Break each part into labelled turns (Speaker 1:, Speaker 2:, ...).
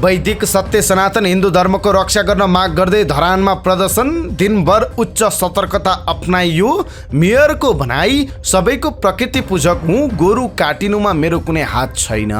Speaker 1: वैदिक सत्य सनातन हिन्दू धर्मको रक्षा गर्न माग गर्दै धरानमा प्रदर्शन, दिनभर उच्च सतर्कता अपनाइयो। मेयरको भनाई, सबैको प्रकृति पूजक हुँ, गोरु काटिनुमा मेरो कुनै हात छैन।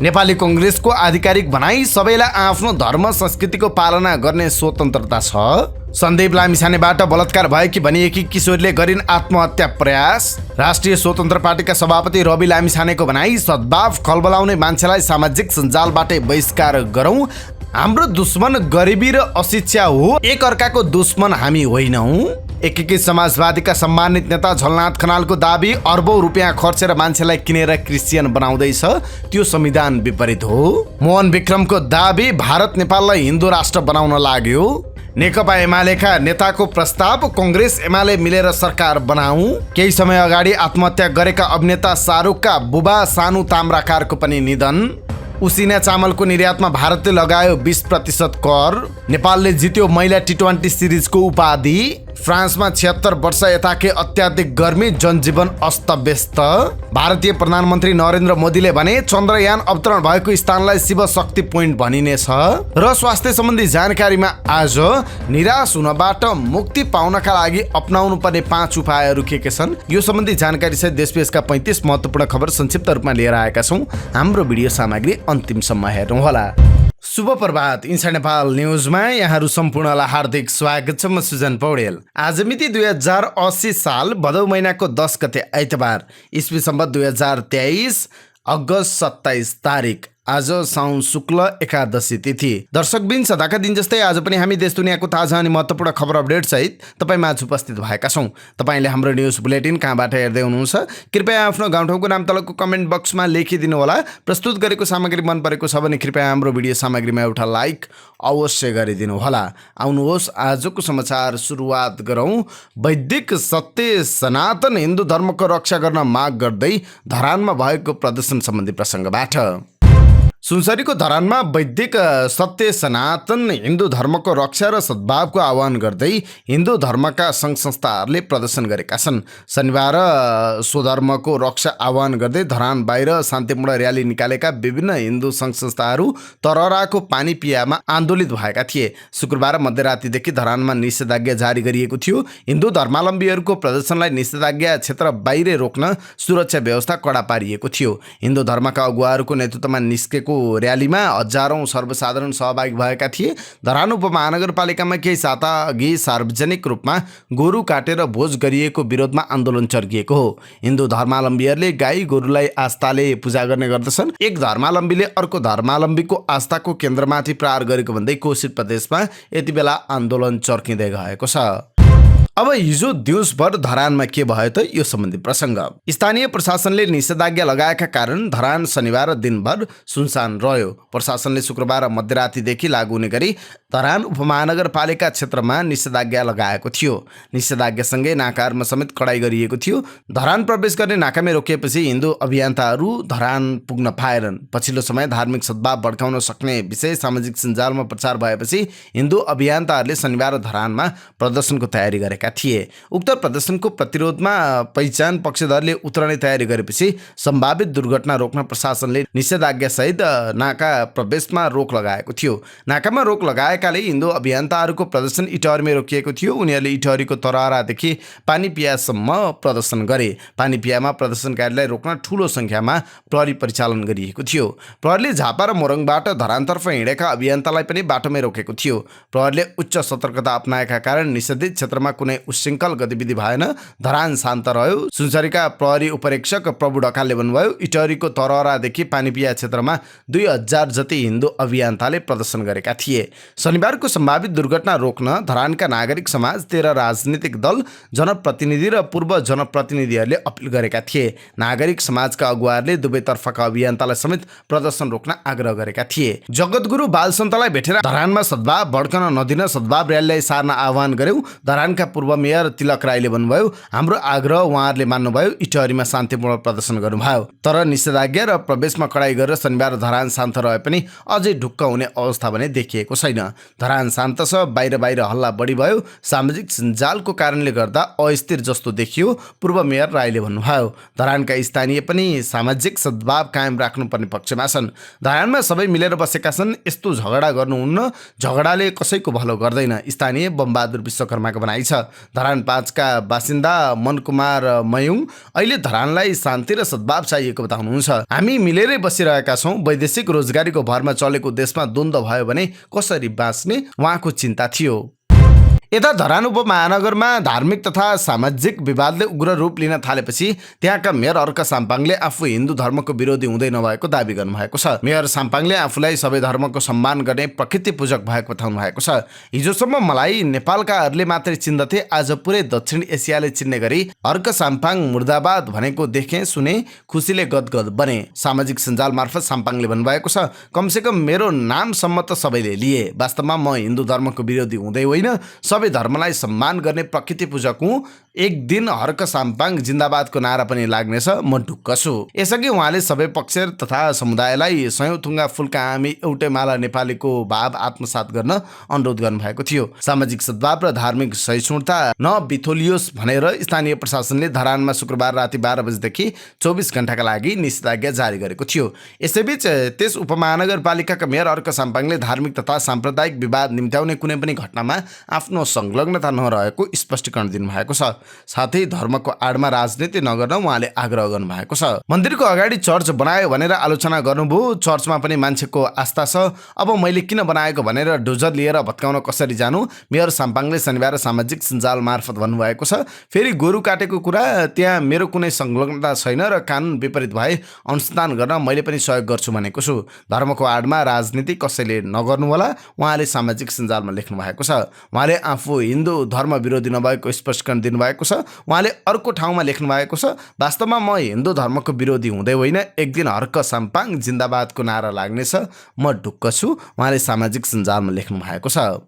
Speaker 1: नेपाली कांग्रेसको आधिकारिक भनाई, सबैलाई आफ्नो धर्म संस्कृतिको पालना गर्ने स्वतन्त्रता छ। सन्दीप लामिछानेबाट बलात्कार भएकी भनिएकी किशोरीले गरिन् आत्महत्या प्रयास। राष्ट्रिय स्वतन्त्र पार्टीका सभापति रवि लामिछानेको भनाई, सद्भाव खलबलाउने मान्छेलाई सामाजिक सञ्जालबाटै बहिष्कार गरौँ। हाम्रो दुश्मन गरिबी र अशिक्षा हो, एक अर्काको दुश्मन हामी होइनौँ। एकीकृत समाजवादीका सम्मानित नेता झलनाथ खनालको दाबी, अर्बौं रुपियाँ खर्चेर मान्छेलाई किनेर क्रिस्चियन बनाउँदैछ, त्यो संविधान विपरीत हो। मोहन विक्रमको दाबी, भारत नेपाललाई हिन्दू राष्ट्र बनाउन लाग्यो। नेकपा एमालेका नेताको प्रस्ताव, कांग्रेस एमाले मिलेर सरकार बनाऊ। केही समय अगाडि आत्महत्या गरेका अभिनेता शाहरुखका बुबा सानु ताम्राकारको पनि निधन। उसिना चामलको निर्यातमा भारतले लगायो 20% कर। नेपालले जित्यो महिला टी20 सिरिजको उपाधि। फ्रान्समा 76 वर्ष यताकै अत्याधिक गर्मी, जनजीवन अस्तव्यस्त। भारतीय प्रधानमन्त्री नरेन्द्र मोदीले भने, चन्द्रयान अवतरण भएको स्थानलाई शिव शक्ति पोइन्ट भनिनेछ। र स्वास्थ्य सम्बन्धी जानकारीमा आज, निराश हुनबाट मुक्ति पाउनका लागि अपनाउनु पर्ने 5 उपायहरू के छन्, यो सम्बन्धी जानकारी सहित देशविदेशका 35 महत्त्वपूर्ण खबर संक्षिप्त रूपमा लिएर आएका छौँ। हाम्रो भिडियो सामग्री अन्तिमसम्म हेर्नुहोला। शुभ प्रभात, इन्साइड नेपाल न्युजमा यहाँहरू सम्पूर्णलाई हार्दिक स्वागत छ। म सुजन पौडेल। आज मिति 2080 साल भदौ महिनाको 10 गते आइतबार, इस्वी सम्वत 2023 अगस्त 27 तारिक। आज साउन शुक्ल एकादशी तिथि। दर्शकबिन सदाका दिन जस्तै आज पनि हामी देश दुनियाँको ताजा अनि महत्त्वपूर्ण खबर अपडेट सहित तपाईमाझ उपस्थित भएका छौँ। तपाईले हाम्रो न्युज बुलेटिन कहाँबाट हेर्दै हुनुहुन्छ, कृपया आफ्नो गाउँठाउँको नाम तलको कमेन्ट बक्समा लेखिदिनु होला। प्रस्तुत गरेको सामग्री मन परेको छ भने कृपया हाम्रो भिडियो सामग्रीमा एउटा लाइक अवश्य गरिदिनु होला। आउनुहोस् आजको समाचार सुरुवात गरौँ। वैदिक सत्य सनातन हिन्दू धर्मको रक्षा गर्न माग गर्दै धरानमा भएको प्रदर्शन सम्बन्धी प्रसङ्गबाट। सुनसरीको धरानमा वैदिक सत्य सनातन हिन्दू धर्मको रक्षा र सद्भावको आह्वान गर्दै हिन्दू धर्मका सङ्घ संस्थाहरूले प्रदर्शन गरेका छन्। शनिबार स्वधर्मको रक्षा आह्वान गर्दै धरान बाहिर शान्तिपूर्ण र्याली निकालेका विभिन्न हिन्दू सङ्घ संस्थाहरू तरराको पानी पियामा आन्दोलित भएका थिए। शुक्रबार मध्यरातीदेखि धरानमा निषेधाज्ञा जारी गरिएको थियो। हिन्दू धर्मावलम्बीहरूको प्रदर्शनलाई निषेधाज्ञा क्षेत्र बाहिर रोक्न सुरक्षा व्यवस्था कडा पारिएको थियो। हिन्दू धर्मका अगुवाहरूको नेतृत्वमा निस्केको र्यालीमा हजारौं सर्वसाधारण सहभागी भएका थिए। धरान उपमहानगरपालिकामा केही साता अघि सार्वजनिक रूपमा गोरु काटेर भोज गरिएको विरोधमा आन्दोलन चर्किएको हो। हिन्दू धर्मावलम्बीहरूले गाई गोरुलाई आस्थाले पूजा गर्ने गर्दछन्। एक धर्मावलम्बीले अर्को धर्मावलम्बीको आस्थाको केन्द्रमाथि प्रहार गरेको भन्दै कोशी प्रदेशमा यति बेला आन्दोलन चर्किँदै गएको छ। अब हिजो दिउँसभर धरानमा के भयो त, यो सम्बन्धी प्रसङ्ग। स्थानीय प्रशासनले निषेधाज्ञा लगाएका कारण धरान शनिबार दिनभर सुनसान रह्यो। प्रशासनले शुक्रबार मध्यरातीदेखि लागू हुने गरी धरान उपमहानगरपालिका क्षेत्रमा निषेधाज्ञा लगाएको थियो। निषेधाज्ञासँगै नाकाहरूमा समेत कडाई गरिएको थियो। धरान प्रवेश गर्ने नाकामै रोकिएपछि हिन्दू अभियन्ताहरू धरान पुग्न पाएनन्। पछिल्लो समय धार्मिक सद्भाव भड्काउन सक्ने विषय सामाजिक सञ्जालमा प्रचार भएपछि हिन्दू अभियन्ताहरूले शनिबार धरानमा प्रदर्शनको तयारी गरेका थिए। उक्त प्रदर्शनको प्रतिरोधमा पहिचान पक्षधरले उत्रने तयारी गरेपछि सम्भावित दुर्घटना रोक्न प्रशासनले निषेधाज्ञा सहित नाका प्रवेशमा रोक लगाएको थियो। नाकामा रोक लगाएकाले हिन्दू अभियन्ताहरूको प्रदर्शन इटहरीमै रोकिएको थियो। उनीहरूले इटहरीको तरहरादेखि पानी पियासम्म प्रदर्शन गरे। पानी पियामा प्रदर्शनकारीलाई रोक्न ठूलो संख्यामा प्रहरी परिचालन गरिएको थियो। प्रहरीले झापा र मोरङबाट धरानतर्फ हिँडेका अभियन्तालाई पनि बाटोमै रोकेको थियो। प्रहरीले उच्च सतर्कता अपनाएका कारण निषेधित क्षेत्रमा कुनै उशृङ्खल गतिविधि भएन। धरान शान्त रह्यो। सुनसरीका प्रहरी उपरीक्षक प्रभु ढकालले भन्नुभयो, इटहरीको तरहरादेखि पानीपिया क्षेत्रमा 2000 जति हिन्दू अभियन्ताले प्रदर्शन गरेका थिए। शनिबारको सम्भावित दुर्घटना रोक्न धरानका नागरिक समाज, 13 राजनीतिक दल, जनप्रतिनिधि र पूर्व जनप्रतिनिधिहरूले अपिल गरेका थिए। नागरिक समाजका अगुवाहरूले दुवैतर्फका अभियन्तालाई समेत प्रदर्शन रोक्न आग्रह गरेका थिए। जगतगुरु बालसन्तलाई भेटेर धरानमा सद्भाव भड्कन नदिन सद्भाव र्यालीलाई सार्न आह्वान गर्यौं। धरानका पूर्व मेयर तिलक राईले भन्नुभयो, हाम्रो आग्रह उहाँहरूले मान्नुभयो। इटहरीमा शान्तिपूर्ण प्रदर्शन गर्नुभयो, तर निषेधाज्ञा र प्रवेशमा कडाई गरेर शनिबार धरान शान्त रहे पनि अझै ढुक्क हुने अवस्था भने देखिएको छैन। धरान शान्त छ, बाहिर बाहिर हल्ला बढी भयो, सामाजिक सञ्जालको कारणले गर्दा अस्थिर जस्तो देखियो, पूर्व मेयर राईले भन्नुभयो। धरानका स्थानीय पनि सामाजिक सद्भाव कायम राख्नुपर्ने पक्षमा छन्। धरानमा सबै मिलेर बसेका छन्, यस्तो झगडा गर्नुहुन्न, झगडाले कसैको भलो गर्दैन, स्थानीय बमबहादुर विश्वकर्माको भनाइ छ। धरान 5 का बासिन्दा मनकुमार मयुङ अहिले धरानलाई शान्ति र सद्भाव चाहिएको बताउनुहुन्छ। हामी मिलेरै बसिरहेका छौँ, वैदेशिक रोजगारीको भरमा चलेको देशमा द्वन्द्व भयो भने कसरी बाँच्ने उहाँको चिन्ता थियो। यता धरान उपमहानगरमा धार्मिक तथा सामाजिक विवादले उग्र रूप लिन थालेपछि त्यहाँका मेयर अर्का साम्पाङले आफू हिन्दू धर्मको विरोधी हुँदै नभएको दावी गर्नुभएको छ। मेयर साम्पाङले आफूलाई सबै धर्मको सम्मान गर्ने प्रकृति पूजक भएको बताउनु भएको छ। हिजोसम्म मलाई नेपालकाहरूले मात्रै चिन्दथे, आज पुरै दक्षिण एसियाले चिन्ने गरी अर्का साम्पाङ मुर्दाबाद भनेको देखेँ, सुने, खुसीले गदगद बने। सामाजिक सञ्जाल मार्फत साम्पाङले भन्नुभएको छ, कमसेकम मेरो नामसम्म त सबैले लिए। वास्तवमा म हिन्दू धर्मको विरोधी हुँदै होइन, सबै धर्मलाई सम्मान गर्ने प्रकृति पूजक हुँ। एक दिन हर्क साम्पाङ जिन्दाबादको नारा पनि लाग्नेछ, म ढुक्क छु। यसअघि उहाँले सबै पक्ष तथा समुदायलाई सयौं थुङ्गा फुलका हामी एउटै माला नेपालीको भाव आत्मसात गर्न अनुरोध गर्नुभएको थियो। सामाजिक सद्भाव र धार्मिक सहिष्णुता नबिथोलियोस् भनेर स्थानीय प्रशासनले धरानमा शुक्रबार राति 12 बजेदेखि 24 घण्टाका लागि निषेधाज्ञा जारी गरेको थियो। यसैबीच त्यस उपमहानगरपालिकाका मेयर अर्क साम्पाङले धार्मिक तथा साम्प्रदायिक विवाद निम्त्याउने कुनै पनि घटनामा आफ्नो संलग्नता नरहेको स्पष्टीकरण दिनुभएको छ। साथै धर्मको आडमा राजनीति नगर्न उहाँले आग्रह गर्नुभएको छ। मन्दिरको अगाडि चर्च बनायो भनेर आलोचना गर्नुभयो, चर्चमा पनि मान्छेको आस्था छ, अब मैले किन बनाएको भनेर डोजर लिएर भत्काउन कसरी जानु, मेयर साम्पाङले शनिबार सामाजिक सञ्जाल मार्फत भन्नुभएको छ। फेरि गोरु काटेको कुरा, त्यहाँ मेरो कुनै संलग्नता छैन र कानुन विपरीत भए अनुसन्धान गर्न मैले पनि सहयोग गर्छु भनेको छु। धर्मको आडमा राजनीति कसैले नगर्नु होला, उहाँले सामाजिक सञ्जालमा लेख्नु भएको छ। उहाँले आफू हिन्दू धर्म विरोधी नभएको स्पष्टीकरण दिनुभएको छ। उहाँले अर्को ठाउँमा लेख्नु भएको छ, वास्तवमा म हिन्दू धर्मको विरोधी हुँदै होइन, एक दिन हर्क साम्पाङ जिन्दाबादको नारा लाग्नेछ, म ढुक्क छु, उहाँले सामाजिक सञ्जालमा लेख्नु भएको छ।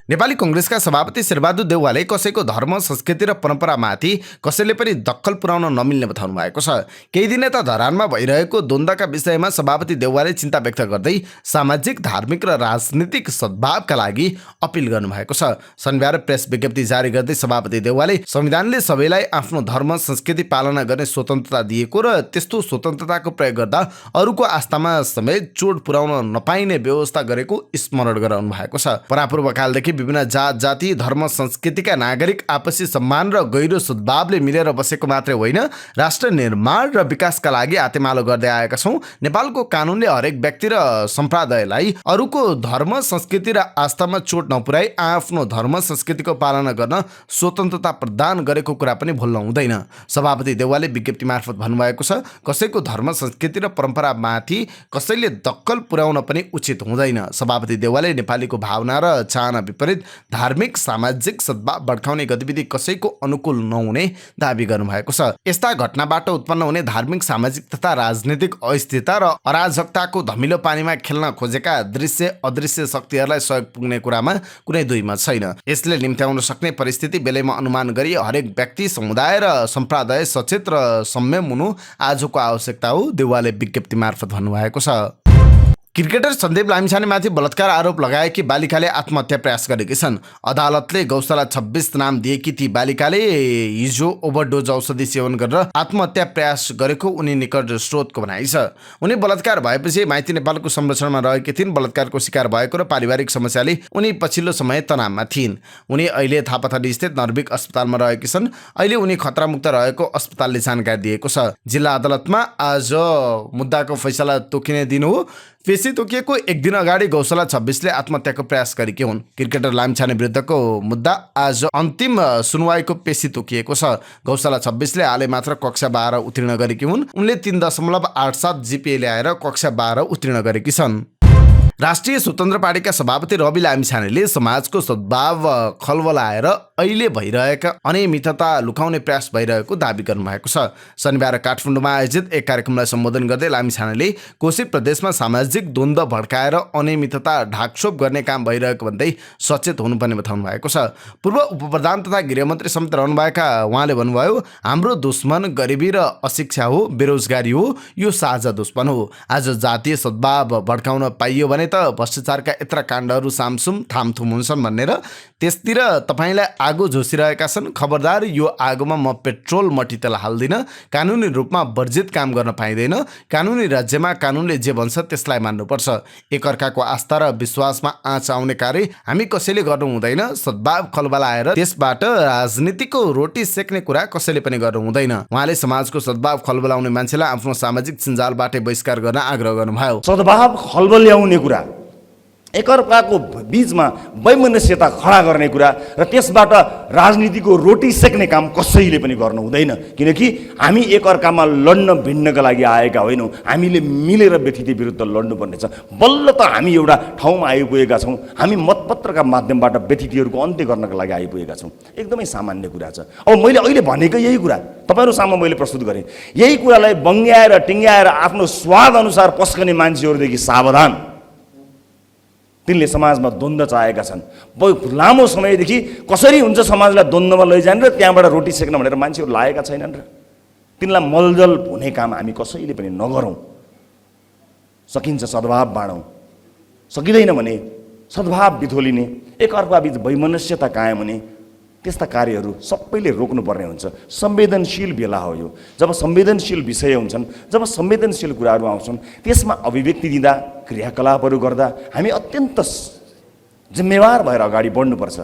Speaker 1: नेपाली कांग्रेसका सभापति शेरबहादुर देउवाले कसैको धर्म, संस्कृति र परम्परामाथि कसैले पनि दखल पुर्याउन नमिल्ने बताउनु भएको छ। केही दिन यता धरानमा भइरहेको द्वन्द्वका विषयमा सभापति देउवाले चिन्ता व्यक्त गर्दै सामाजिक, धार्मिक र राजनीतिक सद्भावका लागि अपिल गर्नुभएको छ। शनिबार प्रेस विज्ञप्ति जारी गर्दै सभापति देउवाले संविधानले सबैलाई आफ्नो धर्म, संस्कृति पालना गर्ने स्वतन्त्रता दिएको र त्यस्तो स्वतन्त्रताको प्रयोग गर्दा अरूको आस्थामा समेत चोट पुर्याउन नपाइने व्यवस्था गरेको स्मरण गराउनु भएको छ। परापूर्वकालदेखि विभिन्न जात, जाति, धर्म, संस्कृतिका नागरिक आपसी सम्मान र गहिरो सद्भावले मिलेर बसेको मात्रै होइन, राष्ट्र निर्माण र विकासका लागि हातेमालो गर्दै आएका छौँ। नेपालको कानुनले हरेक व्यक्ति र सम्प्रदायलाई अरूको धर्म, संस्कृति र आस्थामा चोट नपुर्याई आफ्नो धर्म, संस्कृतिको पालना गर्न स्वतन्त्रता प्रदान गरेको कुरा पनि भुल्न हुँदैन। सभापति देउवाले विज्ञप्ति मार्फत भन्नुभएको छ, कसैको धर्म, संस्कृति र परम्परामाथि कसैले दखल पुर्याउन पनि उचित हुँदैन। सभापति देउवाले नेपालीको भावना र चाहना विपरीत धार्मिक, सामाजिक सद्भाव भड्काउने गतिविधि कसैको अनुकूल नहुने दावी गर्नुभएको छ। यस्ता घटनाबाट उत्पन्न हुने धार्मिक, सामाजिक तथा राजनीतिक अस्थिरता र अराजकताको धमिलो पानीमा खेल्न खोजेका दृश्य अदृश्य शक्तिहरूलाई सहयोग पुग्ने कुरामा कुनै दुई मत छैन। यसले निम्त्याउन सक्ने परिस्थिति बेलैमा अनुमान गरी हरेक व्यक्ति, समुदाय र सम्प्रदाय सचेत र संयम हुनु आजको आवश्यकता हो, देउवाले विज्ञप्ति मार्फत भन्नुभएको छ। क्रिकेटर सन्दीप लामिछानेमाथि बलात्कार आरोप लगाएकी बालिकाले आत्महत्या प्रयास गरेकी छन्। अदालतले गौशाला 26 नाम दिएकी ती बालिकाले हिजो ओभरडोज औषधि सेवन गरेर आत्महत्या प्रयास गरेको उनी निकट स्रोतको भनाइ छ। उनी बलात्कार भएपछि माइती नेपालको संरक्षणमा रहेकी थिइन्। बलात्कारको शिकार भएको र पारिवारिक समस्याले उनी पछिल्लो समय तनावमा थिइन्। उनी अहिले थापाथली स्थित नर्भिक अस्पतालमा रहेकी छन्। अहिले उनी खतरामुक्त रहेको अस्पतालले जानकारी दिएको छ। जिल्ला अदालतमा आज मुद्दाको फैसला तोकिने दिन हो। पेशी तोकिएको एक दिन अगाडि गौशाला 26ले आत्महत्याको प्रयास गरेकी हुन्। क्रिकेटर लामिछाने विरुद्धको मुद्दा आज अन्तिम सुनवाईको पेशी तोकिएको छ। गौशाला 26ले हालै मात्र कक्षा 12 उत्तीर्ण गरेकी हुन्। उनले 3.87 GPA ल्याएर कक्षा 12 उत्तीर्ण गरेकी छन्। राष्ट्रिय स्वतन्त्र पार्टीका सभापति रवि लामिछानेले समाजको सद्भाव खलबलाएर अहिले भइरहेका अनियमितता लुकाउने प्रयास भइरहेको दावी गर्नुभएको छ। शनिबार काठमाडौँमा आयोजित एक कार्यक्रमलाई सम्बोधन गर्दै लामिछानेले कोशी प्रदेशमा सामाजिक द्वन्द्व भड्काएर अनियमितता ढाकछोप गर्ने काम भइरहेको भन्दै सचेत हुनुपर्ने बताउनु भएको छ। पूर्व उपप्रधान तथा गृहमन्त्री समेत रहनुभएका उहाँले भन्नुभयो, हाम्रो दुश्मन गरिबी र अशिक्षा हो, बेरोजगारी हो, यो साझा दुश्मन हो। आज जातीय सद्भाव भड्काउन पाइयो भने त भ्रष्टाचारका यत्र काण्डहरू सामसुम थामथुम हुन्छन् भनेर त्यसतिर तपाईँलाई आगो झोसिरहेका छन्। खबरदार, यो आगोमा म पेट्रोल मट्टितेल हाल्दिनँ। कानुनी रूपमा वर्जित काम गर्न पाइँदैन। कानुनी राज्यमा कानुनले जे भन्छ त्यसलाई मान्नुपर्छ। एकअर्काको आस्था र विश्वासमा आँच आउने कार्य हामी कसैले गर्नु हुँदैन। सद्भाव खलबलाएर त्यसबाट राजनीतिको रोटी सेक्ने कुरा कसैले पनि गर्नु हुँदैन। उहाँले समाजको सद्भाव खलबलाउने मान्छेलाई आफ्नो सामाजिक सञ्जालबाटै बहिष्कार गर्न आग्रह गर्नुभयो।
Speaker 2: सद्भाव खलबल्याउने कुरा, एकअर्काको बीचमा वैमनस्यता खडा गर्ने कुरा र त्यसबाट राजनीतिको रोटी सेक्ने काम कसैले पनि गर्नु हुँदैन। किनकि हामी एकअर्कामा लड्न भिड्नका लागि आएका होइनौँ। हामीले मिलेर व्यथिति विरुद्ध लड्नुपर्नेछ। बल्ल त हामी एउटा ठाउँमा आइपुगेका छौँ। हामी मतपत्रका माध्यमबाट व्यथितिहरूको अन्त्य गर्नका लागि आइपुगेका छौँ। एकदमै सामान्य कुरा छ। अब मैले अहिले भनेको यही कुरा तपाईँहरू सामु मैले प्रस्तुत गरेँ। यही कुरालाई बङ्ग्याएर टिङ्ग्याएर आफ्नो स्वाद अनुसार पस्कने मान्छेहरूदेखि सावधान। तिनले समाजमा द्वन्द्व चाहेका छन्। लामो समयदेखि कसरी हुन्छ समाजलाई द्वन्द्वमा लैजाने र त्यहाँबाट रोटी सेक्न भनेर मान्छेहरू लागेका छैनन् र तिनलाई मलजल हुने काम हामी कसैले पनि नगरौँ। सकिन्छ सद्भाव बाँडौँ, सकिँदैन भने सद्भाव बिथोलिने, एकअर्काबीच वैमनस्यता कायम हुने त्यस्ता कार्यहरू सबैले रोक्नुपर्ने हुन्छ। संवेदनशील बेला हो यो। जब संवेदनशील विषय हुन्छन्, जब संवेदनशील कुराहरू आउँछन्, त्यसमा अभिव्यक्ति दिँदा, क्रियाकलापहरू गर्दा हामी अत्यन्त जिम्मेवार भएर अगाडि बढ्नुपर्छ।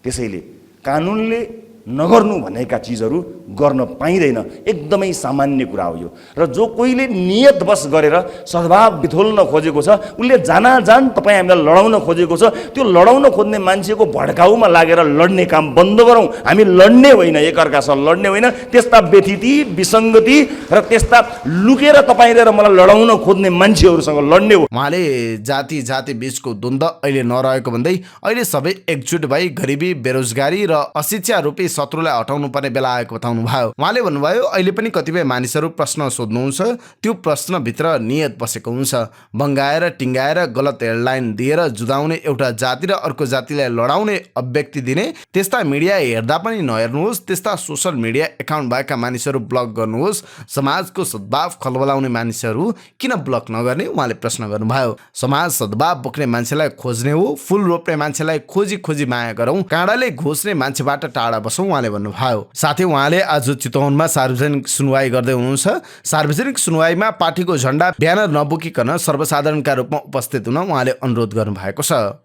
Speaker 2: त्यसैले कानुनले नगर्नु भनेका चिजहरू गर्न पाइँदैन। एकदमै सामान्य कुरा हो यो। र जो कोहीले नियतवश गरेर सद्भाव बिथोल्न खोजेको छ, उसले जानाजान तपाईँ हामीलाई लडाउन खोजेको छ, त्यो लडाउन खोज्ने मान्छेको भड्काउमा लागेर लड्ने काम बन्द गरौँ। हामी लड्ने होइन, एकअर्कासँग लड्ने होइन। त्यस्ता व्यथिति, विसङ्गति र त्यस्ता लुकेर तपाईँले र मलाई लडाउन खोज्ने मान्छेहरूसँग लड्ने हो।
Speaker 1: उहाँले जाति जाति बीचको द्वन्द्व अहिले नरहेको भन्दै अहिले सबै एकजुट भई गरिबी, बेरोजगारी र अशिक्षा रूपी शत्रुलाई हटाउनु पर्ने बेला आएको बताउनु भयो। उहाँले भन्नुभयो, अहिले पनि कतिपय मानिसहरू प्रश्न सोध्नुहुन्छ, त्यो प्रश्नभित्र नियत बसेको हुन्छ। बङ्गाएर टिङ्गाएर गलत हेडलाइन दिएर जुदाउने, एउटा जाति र अर्को जातिलाई लडाउने अभिव्यक्ति दिने त्यस्ता मिडिया हेर्दा पनि नहेर्नुहोस्। त्यस्ता सोसल मिडिया एकाउन्ट भएका मानिसहरू ब्लक गर्नुहोस्। समाजको सद्भाव खलबलाउने मानिसहरू किन ब्लक नगर्ने उहाँले प्रश्न गर्नुभयो। समाज सद्भाव बोक्ने मान्छेलाई खोज्ने हो, फुल रोप्ने मान्छेलाई खोजी खोजी माया गरौँ, काँडाले घोच्ने मान्छेबाट टाढा बसौँ उहाँले भन्नुभयो। साथै उहाँले आज चितवनमा सार्वजनिक सुनवाई गर्दै हुनुहुन्छ। सार्वजनिक सुनवाईमा पार्टीको झण्डा ब्यानर नबोकिकन सर्वसाधारणका रूपमा उपस्थित हुन उहाँले अनुरोध गर्नुभएको छ।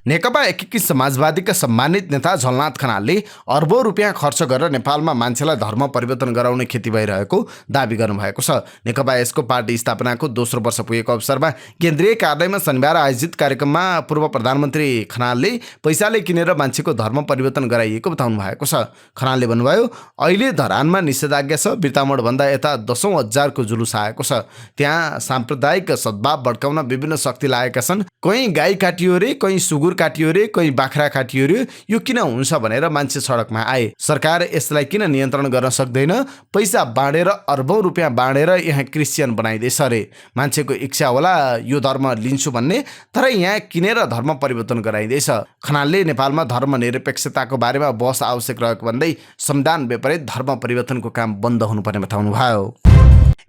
Speaker 1: नेकपा एकीकृत समाजवादीका सम्मानित नेता झलनाथ खनालले अर्बौं रुपियाँ खर्च गरेर नेपालमा मान्छेलाई धर्म परिवर्तन गराउने खेती भइरहेको दावी गर्नुभएको छ। नेकपा यसको पार्टी स्थापनाको दोस्रो वर्ष पुगेको अवसरमा केन्द्रीय कार्यालयमा शनिबार आयोजित कार्यक्रममा पूर्व प्रधानमन्त्री खनालले पैसाले किनेर मान्छेको धर्म परिवर्तन गराइएको बताउनु भएको छ। खनालले भन्नुभयो, अहिले धरानमा निषेधाज्ञा छ। बिर्तामोडभन्दा यता 10,000को जुलुस आएको छ। त्यहाँ साम्प्रदायिक सद्भाव भड्काउन विभिन्न शक्ति लागेका छन्। कहीँ गाई काटियो रे, कहीँ सुँगुर काटियो रे, कहीँ बाख्रा काटियो रे। यो किन हुन्छ भनेर मान्छे सडकमा आए। सरकार यसलाई किन नियन्त्रण गर्न सक्दैन? पैसा बाँडेर अर्बौं रुपियाँ बाँडेर यहाँ क्रिस्चियन बनाइदिएछ अरे। मान्छेको इच्छा होला यो धर्म लिन्छु भन्ने, तर यहाँ किनेर धर्म परिवर्तन गराइदिएछ। खनालले नेपालमा धर्मनिरपेक्षताको बारेमा बहस आवश्यक रहेको भन्दै संविधान विपरीत धर्म परिवर्तनको काम बन्द हुनुपर्ने बताउनु भयो।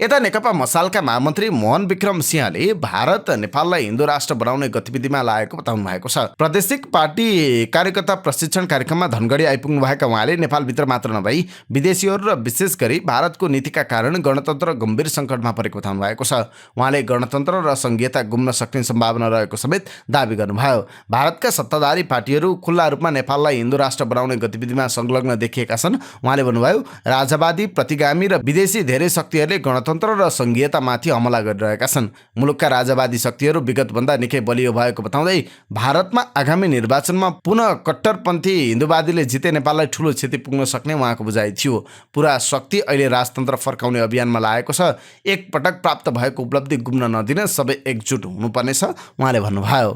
Speaker 1: यता नेकपा मसालका महामन्त्री मोहन विक्रम सिंहले भारत नेपाललाई हिन्दू राष्ट्र बनाउने गतिविधिमा लागेको बताउनु भएको छ। प्रादेशिक पार्टी कार्यकर्ता प्रशिक्षण कार्यक्रममा धनगढी आइपुग्नु भएका उहाँले नेपालभित्र मात्र नभई विदेशीहरू र विशेष गरी भारतको नीतिका कारण गणतन्त्र गम्भीर सङ्कटमा परेको बताउनु भएको छ। उहाँले गणतन्त्र र संघीयता गुम्न सक्ने सम्भावना रहेको समेत दावी गर्नुभयो। भारतका सत्ताधारी पार्टीहरू खुल्ला रूपमा नेपाललाई हिन्दू राष्ट्र बनाउने गतिविधिमा संलग्न देखिएका छन्। उहाँले भन्नुभयो, राजावादी, प्रतिगामी र विदेशी धेरै शक्तिहरूले गणतन्त्र र संघीयतामाथि हमला गरिरहेका छन्। मुलुकका राजावादी शक्तिहरू विगतभन्दा निकै बलियो भएको बताउँदै भारतमा आगामी निर्वाचनमा पुनः कट्टरपन्थी हिन्दूवादीले जिते नेपाललाई ठूलो क्षति पुग्न सक्ने उहाँको बुझाइ थियो। पुरा शक्ति अहिले राजतन्त्र फर्काउने अभियानमा लागेको छ। एक पटक प्राप्त भएको उपलब्धि गुम्न नदिन सबै एकजुट हुनुपर्नेछ उहाँले भन्नुभयो।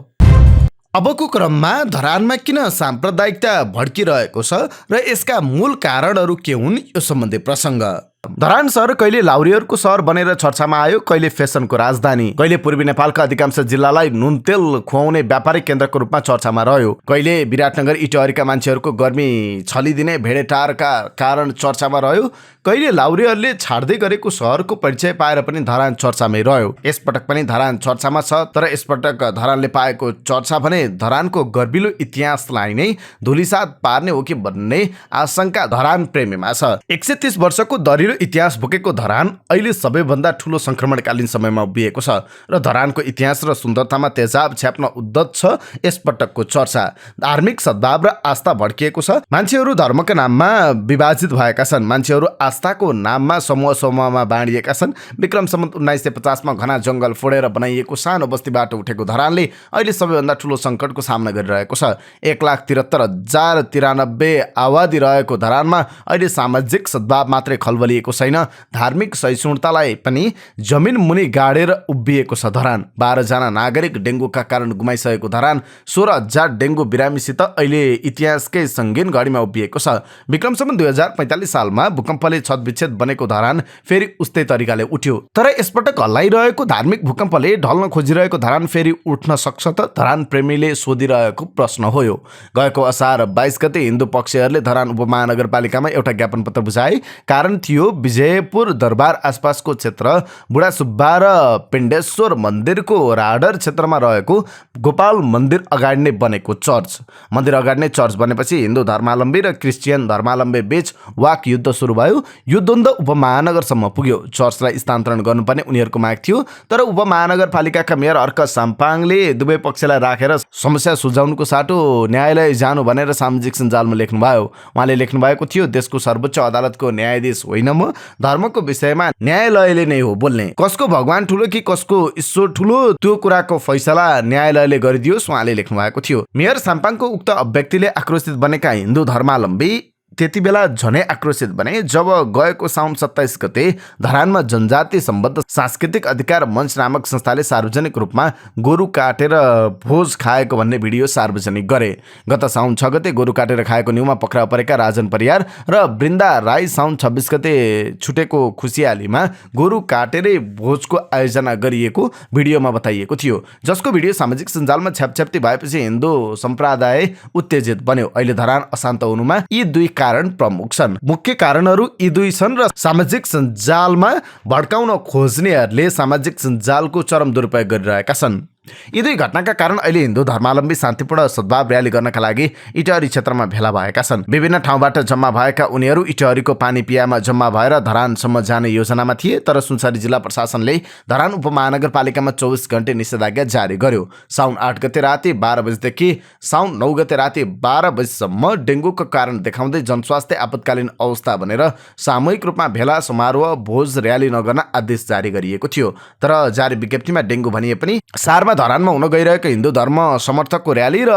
Speaker 1: अबको क्रममा धरानमा किन साम्प्रदायिकता भड्किरहेको छ र यसका मूल कारणहरू के हुन्, यो सम्बन्धी प्रसङ्ग। धरान सहर कहिले लाउरीहरूको सहर बनेर चर्चामा आयो, कहिले फेसनको राजधानी, कहिले पूर्वी नेपालका अधिकांश जिल्लालाई नुन तेल खुवाउने व्यापारिक केन्द्रको रूपमा चर्चामा रह्यो, कहिले विराटनगर इटहरीका मान्छेहरूको गर्मी छलिदिने भेडेटारका कारण चर्चामा रह्यो, कहिले लाउरीहरूले छाड्दै गरेको सहरको परिचय पाएर पनि धरान चर्चामै रह्यो। यसपटक पनि धरान चर्चामा छ, तर यसपटक धरानले पाएको चर्चा भने धरानको गर्विलो इतिहासलाई नै धुलिसात पार्ने हो कि भन्ने आशंका धरान प्रेमीमा छ। 130 वर्षको दरिलो इतिहास बोकेको धरान अहिले सबैभन्दा ठूलो संक्रमणकालीन समयमा उभिएको छ र धरानको इतिहास र सुन्दरतामा तेजाब छ्याप्न उद्धत छ यसपटकको चर्चा। धार्मिक सद्भाव र आस्था भड्किएको छ। मान्छेहरू धर्मका नाममा विभाजित भएका छन्, मान्छेहरू आस्थाको नाममा समूह समूहमा बाँडिएका छन्। विक्रम सम्वत 1950 मा घना जंगल फोडेर बनाइएको सानो बस्तीबाट उठेको धरानले अहिले सबैभन्दा ठूलो संकटको सामना गरिरहेको छ। 1,73,093 आबादी रहेको धरानमा अहिले सामाजिक सद्भाव मात्रै खलबलिएको छैन, धार्मिक सहिष्णुतालाई पनि जमिन मुनि गाडेर उभिएको छ धरान। 12 जना नागरिक डेङ्गुका कारण गुमाइसकेको धरान 16,000 डेङ्गु बिरामीसित अहिले इतिहासकै सङ्गीन घडीमा उभिएको छ। विक्रम सम्वत 2045 सालमा भूकम्पले छतविच्छेद बनेको धरान फेरि उस्तै तरिकाले उठ्यो, तर यसपटक हल्लाइरहेको धार्मिक भूकम्पले ढल्न खोजिरहेको धरान फेरि उठ्न सक्छ त? धरान प्रेमीले सोधिरहेको प्रश्न हो यो। गएको असार 22 गते हिन्दू पक्षहरूले धरान उपमहानगरपालिकामा एउटा ज्ञापन पत्र बुझाए। कारण थियो विजयपुर दरबार आसपासको क्षेत्र बुढा सुब्बा र पिण्डेश्वर मन्दिरको राडर क्षेत्रमा रहेको गोपाल मन्दिर अगाडि नै बनेको चर्च। मन्दिर अगाडि नै चर्च बनेपछि हिन्दू धर्मावलम्बी र क्रिस्चियन धर्मावलम्बी बीच वाक युद्ध सुरु भयो। यो द्वन्द्व उपमहानगरसम्म पुग्यो। चर्चलाई स्थानान्तरण गर्नुपर्ने उनीहरूको माग थियो, तर उपमहानगरपालिकाका मेयर अर्क साम्पाङले दुवै पक्षलाई राखेर समस्या सुल्झाउनुको साटो न्यायालय जानु भनेर सामाजिक सञ्जालमा लेख्नुभयो। उहाँले लेख्नुभएको थियो, देशको सर्वोच्च अदालतको न्यायाधीश होइन म, धर्मको विषयमा न्यायालयले नै हो बोल्ने। कसको भगवान ठुलो कि कसको ईश्वर ठुलो त्यो कुराको फैसला न्यायालयले गरिदियोस्, उहाँले लेख्नु भएको थियो। मेयर साम्पाङको उक्त अभिव्यक्तिले आक्रोशित बनेका हिन्दू धर्मावलम्बी त्यति बेला झनै आक्रोशित बने जब गएको साउन 27 गते धरानमा जनजाति सम्बद्ध सांस्कृतिक अधिकार मञ्च नामक संस्थाले सार्वजनिक रूपमा गोरु काटेर भोज खाएको भन्ने भिडियो सार्वजनिक गरे। गत साउन 6 गते गोरु काटेर खाएको न्युमा पक्राउ परेका राजन परियार र वृन्दा राई साउन 26 गते छुटेको खुसियालीमा गोरु काटेरै भोजको आयोजना गरिएको भिडियोमा बताइएको थियो, जसको भिडियो सामाजिक सञ्जालमा छ्यापछ्याप्ती भएपछि हिन्दू सम्प्रदाय उत्तेजित बन्यो। अहिले धरान अशान्त हुनुमा यी दुई कारण प्रमुख छन्। मुख्य कारणहरू यी दुई छन् र सामाजिक सञ्जालमा भड्काउन खोज्नेहरूले सामाजिक सञ्जालको चरम दुरुपयोग गरिरहेका छन्। यी दुई घटनाका कारण अहिले हिन्दू धर्मावलम्बी शान्तिपूर्ण सद्भाव र्याली गर्नका लागि इटहरी क्षेत्रमा भेला भएका छन्। विभिन्न ठाउँबाट जम्मा भएका उनीहरू इटहरीको पानीपियामा जम्मा भएर धरानसम्म जाने योजनामा थिए, तर सुनसरी जिल्ला प्रशासनले धरान उपमहानगरपालिकामा 24 घण्टे निषेधाज्ञा जारी गर्यो। साउन 8 गते राति 12 बजेदेखि साउन 9 गते राति 12 बजेसम्म डेङ्गुको कारण देखाउँदै जनस्वास्थ्य आपतकालीन अवस्था भनेर सामूहिक रूपमा भेला समारोह भोज र्याली नगर्न आदेश जारी गरिएको थियो, तर जारी विज्ञप्तिमा डेङ्गु भनिए पनि सारमा धरानमा हुन गइरहेको हिन्दू धर्म समर्थकको र्याली र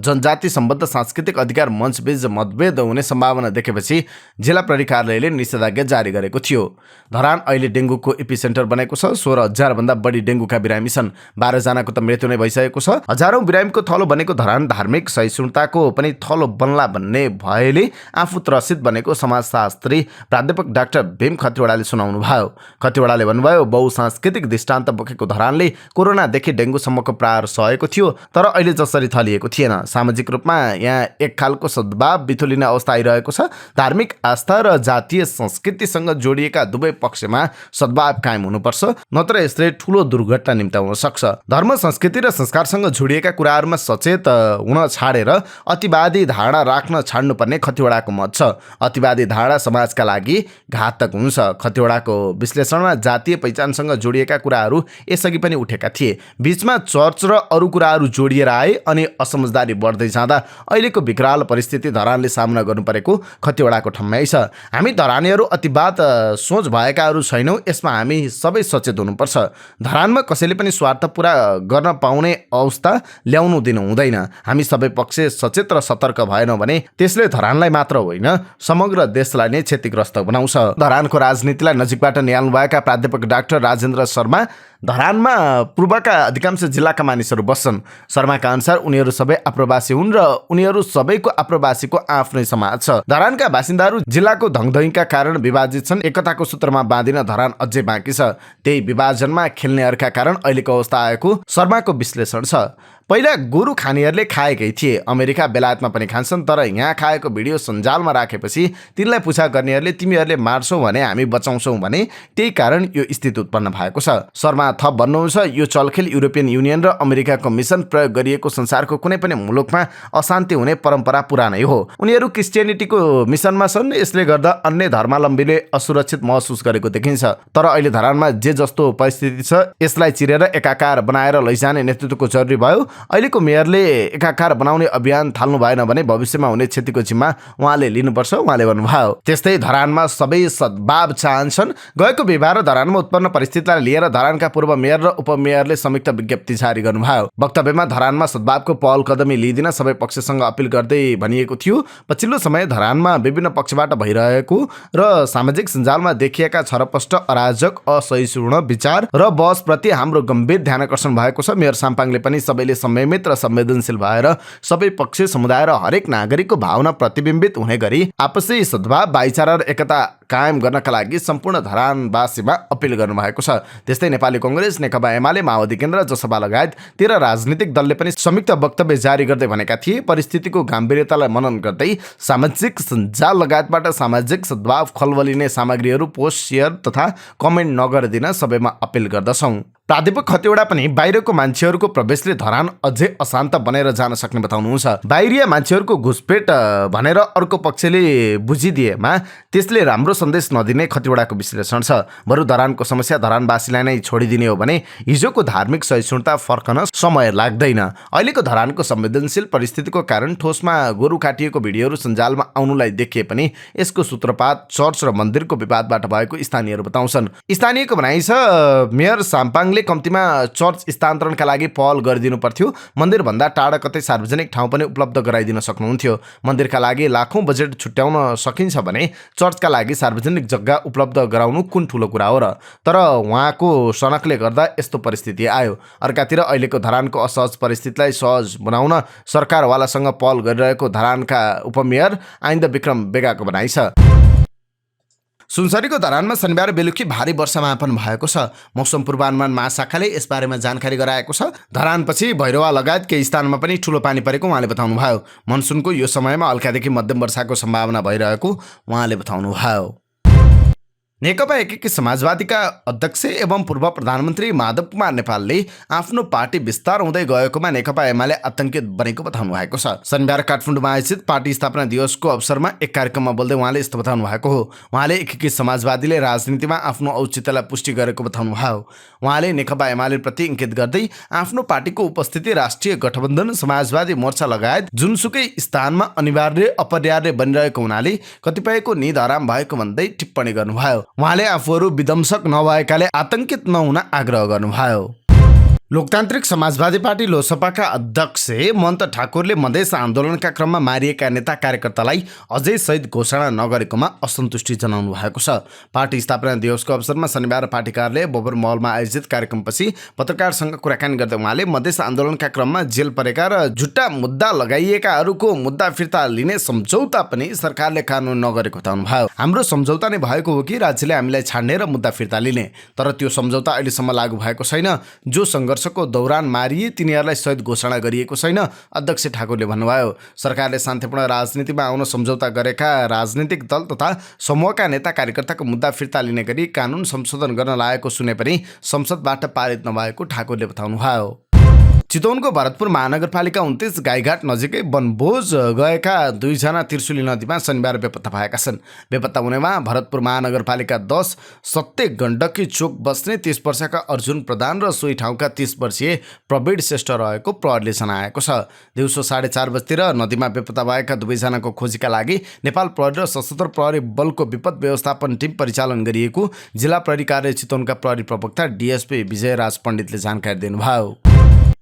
Speaker 1: जनजाति सम्बद्ध सांस्कृतिक अधिकार मञ्च बीच मतभेद हुने सम्भावना देखेपछि जिल्ला प्रहरी कार्यालयले निषेधाज्ञा जारी गरेको थियो। धरान अहिले डेङ्गुको एपिसेन्टर बनेको छ। 16,000 भन्दा बढी डेङ्गुका बिरामी छन्। 12 जनाको त मृत्यु नै भइसकेको छ। हजारौं बिरामीको थलो बनेको धरान धार्मिक सहिष्णुताको पनि थलो बन्ला भन्ने भएले आफू त्रसित बनेको समाजशास्त्री प्राध्यापक डाक्टर भीम खतिवडाले सुनाउनु भयो। खतिवडाले भन्नुभयो, बहुसांस्कृतिक दृष्टान्त बोकेको धरानले कोरोनादेखि डेङ्गुसम्मको प्रहार सहेको थियो, तर अहिले जसरी थलिएको थिएन। सामाजिक रूपमा यहाँ एक खालको सद्भाव बिथुलिने अवस्था आइरहेको छ। धार्मिक आस्था र जातीय संस्कृतिसँग जोडिएका दुवै पक्षमा सद्भाव कायम हुनुपर्छ, नत्र यसले ठूलो दुर्घटना निम्त्याउन सक्छ। धर्म संस्कृति र संस्कारसँग जोडिएका कुराहरूमा सचेत हुन छाडेर अतिवादी धारणा राख्न छाड्नुपर्ने खतिवडाको मत छ। अतिवादी धारणा समाजका लागि घातक हुन्छ। खतिवडाको विश्लेषणमा जातीय पहिचानसँग जोडिएका कुराहरू यसअघि पनि उठेका थिए। बीचमा चर्च र अरू कुराहरू जोडिएर आए अनि असमझदारी बढ्दै जाँदा अहिलेको विकराल परिस्थिति धरानले सामना गर्नु परेको खतिवडाको ठम्याइ छ। हामी धरानीहरू अतिवाद सोच भएकाहरू छैनौँ, यसमा हामी सबै सचेत हुनुपर्छ। धरानमा कसैले पनि स्वार्थ पूरा गर्न पाउने अवस्था ल्याउनु दिनु हुँदैन। हामी सबै पक्ष सचेत र सतर्क भएनौँ भने त्यसले धरानलाई मात्र होइन समग्र देशलाई नै क्षतिग्रस्त बनाउँछ। धरानको राजनीतिलाई नजिकबाट निहाल्नुभएका प्राध्यापक डाक्टर राजेन्द्र शर्मा धरानमा पूर्वका अधिकांश जिल्लाका मानिसहरू बस्छन्। शर्माका अनुसार उनीहरू सबै आप्रवासी हुन् र उनीहरू सबैको आप्रवासीको आफ्नै समाज छ। धरानका बासिन्दाहरू जिल्लाको धङधङीका कारण विभाजित छन्। एकताको सूत्रमा बाँधिन धरान अझै बाँकी छ। त्यही विभाजनमा खेल्नेहरूका कारण अहिलेको अवस्था आएको शर्माको विश्लेषण छ। पहिला गोरु खानेहरूले खाएकै थिए, अमेरिका बेलायतमा पनि खान्छन्, तर यहाँ खाएको भिडियो सञ्जालमा राखेपछि तिनलाई पुछा गर्नेहरूले तिमीहरूले मार्छौ भने हामी बचाउँछौ भने त्यही कारण यो स्थिति उत्पन्न भएको छ। शर्मा थप भन्नुहुन्छ, यो चलखेल युरोपियन युनियन र अमेरिकाको मिसन प्रयोग गरिएको संसारको कुनै पनि मुलुकमा अशान्ति हुने परम्परा पुरानै हो। उनीहरू क्रिस्चियनिटीको मिसनमा छन्, यसले गर्दा अन्य धर्मावलम्बीले असुरक्षित महसुस गरेको देखिन्छ। तर अहिले धरानमा जे जस्तो परिस्थिति छ यसलाई चिरेर एकाकार बनाएर लैजाने नेतृत्वको जरुरी भयो। अहिलेको मेयरले एकाकार बनाउने अभियान थाल्नु भएन भने भविष्यमा हुने क्षतिको जिम्मा उहाँले लिनुपर्छ, उहाँले भन्नुभयो। त्यस्तै धरानमा सबै सद्भाव चाहन्छन्। गएको बिहिबार धरानमा उत्पन्न परिस्थितिलाई लिएर धरानका पूर्व मेयर र उपमेयरले संयुक्त विज्ञप्ति जारी गर्नुभयो। वक्तव्यमा धरानमा सद्भावको पहल कदमी लिइदिन सबै पक्षसँग अपिल गर्दै भनिएको थियो। पछिल्लो समय धरानमा विभिन्न पक्षबाट भइरहेको र सामाजिक सञ्जालमा देखिएका छरपष्ट, अराजक, असहिष्णु विचार र बहसप्रति हाम्रो गम्भीर ध्यानकर्षण भएको छ। मेयर साम्पाङले पनि सबैले संयमित र संवेदनशील भएर सबै पक्ष, समुदाय र हरेक नागरिकको भावना प्रतिबिम्बित हुने गरी आपसी सद्भाव, भाइचारा र एकता कायम गर्नका लागि सम्पूर्ण धरानवासीमा अपिल गर्नुभएको छ। त्यस्तै नेपाली कांग्रेस, नेकपा एमाले, माओवादी केन्द्र, जसपा लगायत 13 राजनीतिक दलले पनि संयुक्त वक्तव्य जारी गर्दै भनेका थिए, परिस्थितिको गम्भीरतालाई मनन गर्दै सामाजिक सञ्जाल लगायतबाट सामाजिक सद्भाव खलबलिने सामग्रीहरू पोस्ट, सेयर तथा कमेन्ट नगरिदिन सबैमा अपिल गर्दछौँ। प्राध्यापक खतिवडा पनि बाहिरको मान्छेहरूको प्रवेशले धरान अझै अशान्त बनेर जान सक्ने बताउनुहुन्छ। बाहिरिया मान्छेहरूको घुसपेट भनेर अर्को पक्षले बुझिदिएमा त्यसले राम्रो सन्देश नदिने खतिवडाको विश्लेषण छ। बरु धरानको समस्या धरानवासीलाई नै छोडिदिने हो भने हिजोको धार्मिक सहिष्णुता फर्कन समय लाग्दैन। अहिलेको धरानको संवेदनशील परिस्थितिको कारण ठोसमा गोरु काटिएको भिडियोहरू सञ्जालमा आउनुलाई देखिए पनि यसको सूत्रपात चर्च र मन्दिरको विवादबाट भएको स्थानीयहरू बताउँछन्। स्थानीयको भनाइ छ, मेयर साम्पाङ कम्तीमा चर्च स्थानान्तरणका लागि पहल गरिदिनु पर्थ्यो। मन्दिरभन्दा टाढा कतै सार्वजनिक ठाउँ पनि उपलब्ध गराइदिन सक्नुहुन्थ्यो। मन्दिरका लागि लाखौँ बजेट छुट्याउन सकिन्छ भने चर्चका लागि सार्वजनिक जग्गा उपलब्ध गराउनु कुन ठुलो कुरा हो र? तर उहाँको सनकले गर्दा यस्तो परिस्थिति आयो। अर्कातिर अहिलेको धरानको असहज परिस्थितिलाई सहज बनाउन सरकारवालासँग पहल गरिरहेको धरानका उपमेयर आइन्द विक्रम बेगाको भनाइ छ। सुनसरीको धरानमा शनिबार बेलुकी भारी वर्षामापन भएको छ। मौसम पूर्वानुमान महाशाखाले यसबारेमा जानकारी गराएको छ। धरानपछि भैरवा लगायत केही स्थानमा पनि ठुलो पानी परेको उहाँले बताउनुभयो। मनसुनको यो समयमा हल्कादेखि मध्यम वर्षाको सम्भावना भइरहेको उहाँले बताउनुभयो। नेकपा एकीकृत समाजवादीका अध्यक्ष एवं पूर्व प्रधानमन्त्री माधव कुमार नेपालले आफ्नो पार्टी विस्तार हुँदै गएकोमा नेकपा एमाले आतंकित बनेको बताउनु भएको छ। शनिबार काठमाडौँमा आयोजित पार्टी स्थापना दिवसको अवसरमा एक कार्यक्रममा बोल्दै उहाँले यस्तो बताउनु भएको हो। उहाँले एकीकृत समाजवादीले राजनीतिमा आफ्नो औचित्यलाई पुष्टि गरेको बताउनु भयो। उहाँले नेकपा एमाले प्रति इङ्गित गर्दै आफ्नो पार्टीको उपस्थिति राष्ट्रिय गठबन्धन, समाजवादी मोर्चा लगायत जुनसुकै स्थानमा अनिवार्य अपरिहार्य बनिरहेको हुनाले कतिपयको निद हराम भएको भन्दै टिप्पणी गर्नुभयो। उहाँले आफूहरू विध्वंसक नभएकाले आतंकित नहुन आग्रह गर्नुभयो। लोकतान्त्रिक समाजवादी पार्टी लोसपाका अध्यक्ष महन्त ठाकुरले मधेस आन्दोलनका क्रममा मारिएका नेता कार्यकर्तालाई अझै शहीद घोषणा नगरेकोमा असन्तुष्टि जनाउनु भएको छ। पार्टी स्थापना दिवसको अवसरमा शनिबार पार्टी कार्यालय बबर महलमा आयोजित कार्यक्रमपछि पत्रकारसँग कुराकानी गर्दै उहाँले मधेस आन्दोलनका क्रममा जेल परेका र झुट्टा मुद्दा लगाइएकाहरूको मुद्दा फिर्ता लिने सम्झौता पनि सरकारले कानुन नगरेको बताउनुभयो। हाम्रो सम्झौता नै भएको हो कि राज्यले हामीलाई छाड्ने र मुद्दा फिर्ता लिने, तर त्यो सम्झौता अहिलेसम्म लागू भएको छैन। जो सङ्घर्षको दौरान मारिए तिनीहरूलाई शहीद घोषणा गरिएको छैन, अध्यक्ष ठाकुरले भन्नुभयो। सरकारले शान्तिपूर्ण राजनीतिमा आउन सम्झौता गरेका राजनीतिक दल तथा समूहका नेता कार्यकर्ताको मुद्दा फिर्ता लिने गरी कानुन संशोधन गर्न लागेको सुने पनि संसदबाट पारित नभएको ठाकुरले बताउनुभयो। चितवनको भरतपुर महानगरपालिका 29 गाईघाट नजिकै वनभोज गएका 2 जना त्रिशुली नदीमा शनिबार बेपत्ता भएका छन्। बेपत्ता हुनेमा भरतपुर महानगरपालिका 10 सत्य गण्डकी चोक बस्ने 30 वर्षका अर्जुन प्रधान र सोही ठाउँका 30 वर्षीय प्रवीण श्रेष्ठ रहेको प्रहरीले जनाएको छ। दिउँसो 4:30 बजेतिर नदीमा बेपत्ता भएका 2 जनाको खोजीका लागि नेपाल प्रहरी र सशस्त्र प्रहरी बलको विपद व्यवस्थापन टिम परिचालन गरिएको जिल्ला प्रहरी कार्य चितवनका प्रहरी प्रवक्ता डिएसपी विजयराज पण्डितले जानकारी दिनुभयो।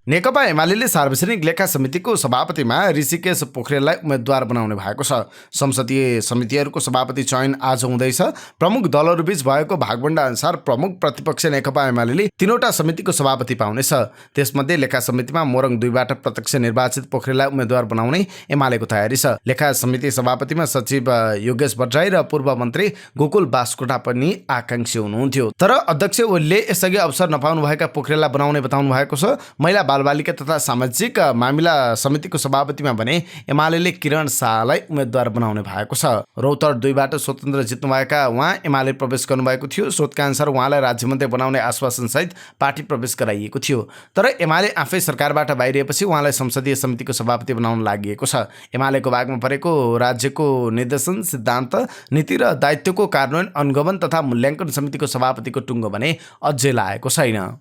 Speaker 1: नेकपा एमाले सार्वजनिक लेखा समितिको सभापतिमा ऋषिकेश पोखरेललाई उम्मेद्वार बनाउने भएको छ। संसदीय समितिहरूको सभापति चयन आज हुँदैछ। प्रमुख दलहरूबीच भएको भागवण्डा अनुसार प्रमुख प्रतिपक्ष नेकपा एमाले 3वटा समितिको सभापति पाउनेछ। त्यसमध्ये लेखा समितिमा मोरङ 2बाट प्रत्यक्ष निर्वाचित पोखरेललाई उम्मेद्वार बनाउने एमालेको तयारी छ। लेखा समिति सभापतिमा सचिव योगेश भट्टराई र पूर्व मन्त्री गोकुल बास्कोटा पनि आकांक्षी हुनुहुन्थ्यो। तर अध्यक्ष ओलीले यसअघि अवसर नपाउनुभएका पोखरेललाई बनाउने बताउनु भएको छ। महिला बालबालिका तथा सामाजिक मामिला समितिको सभापतिमा भने एमाले किरण शाहलाई उम्मेद्वार बनाउने भएको छ। रौतहट 2बाट स्वतन्त्र जित्नुभएका उहाँ एमाले प्रवेश गर्नुभएको थियो। स्रोतका अनुसार उहाँलाई राज्यमन्त्री बनाउने आश्वासनसहित पार्टी प्रवेश गराइएको थियो। तर एमाले आफै सरकारबाट बाहिरिएपछि उहाँलाई संसदीय समितिको सभापति बनाउन लागि छ। एमालेको भागमा परेको राज्यको निर्देशन, सिद्धान्त, नीति र दायित्वको कार्यान्वयन, अनुगमन तथा मूल्याङ्कन समितिको सभापतिको टुङ्गो भने अझै लागेको छैन।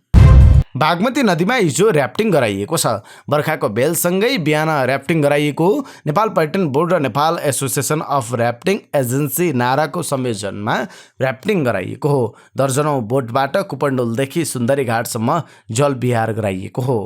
Speaker 1: बागमती नदीमा हिजो र्याफ्टिङ गराइएको छ। बर्खाको बेलसँगै बिहान र्याफ्टिङ गराइएको नेपाल पर्यटन बोर्ड र Nepal association of rafting agency नाराको संयोजनमा र्याफ्टिङ गराइएको हो। दर्जनौं बोटबाट कुपन्डोलदेखि सुन्दरी घाटसम्म जलविहार गराइएको हो।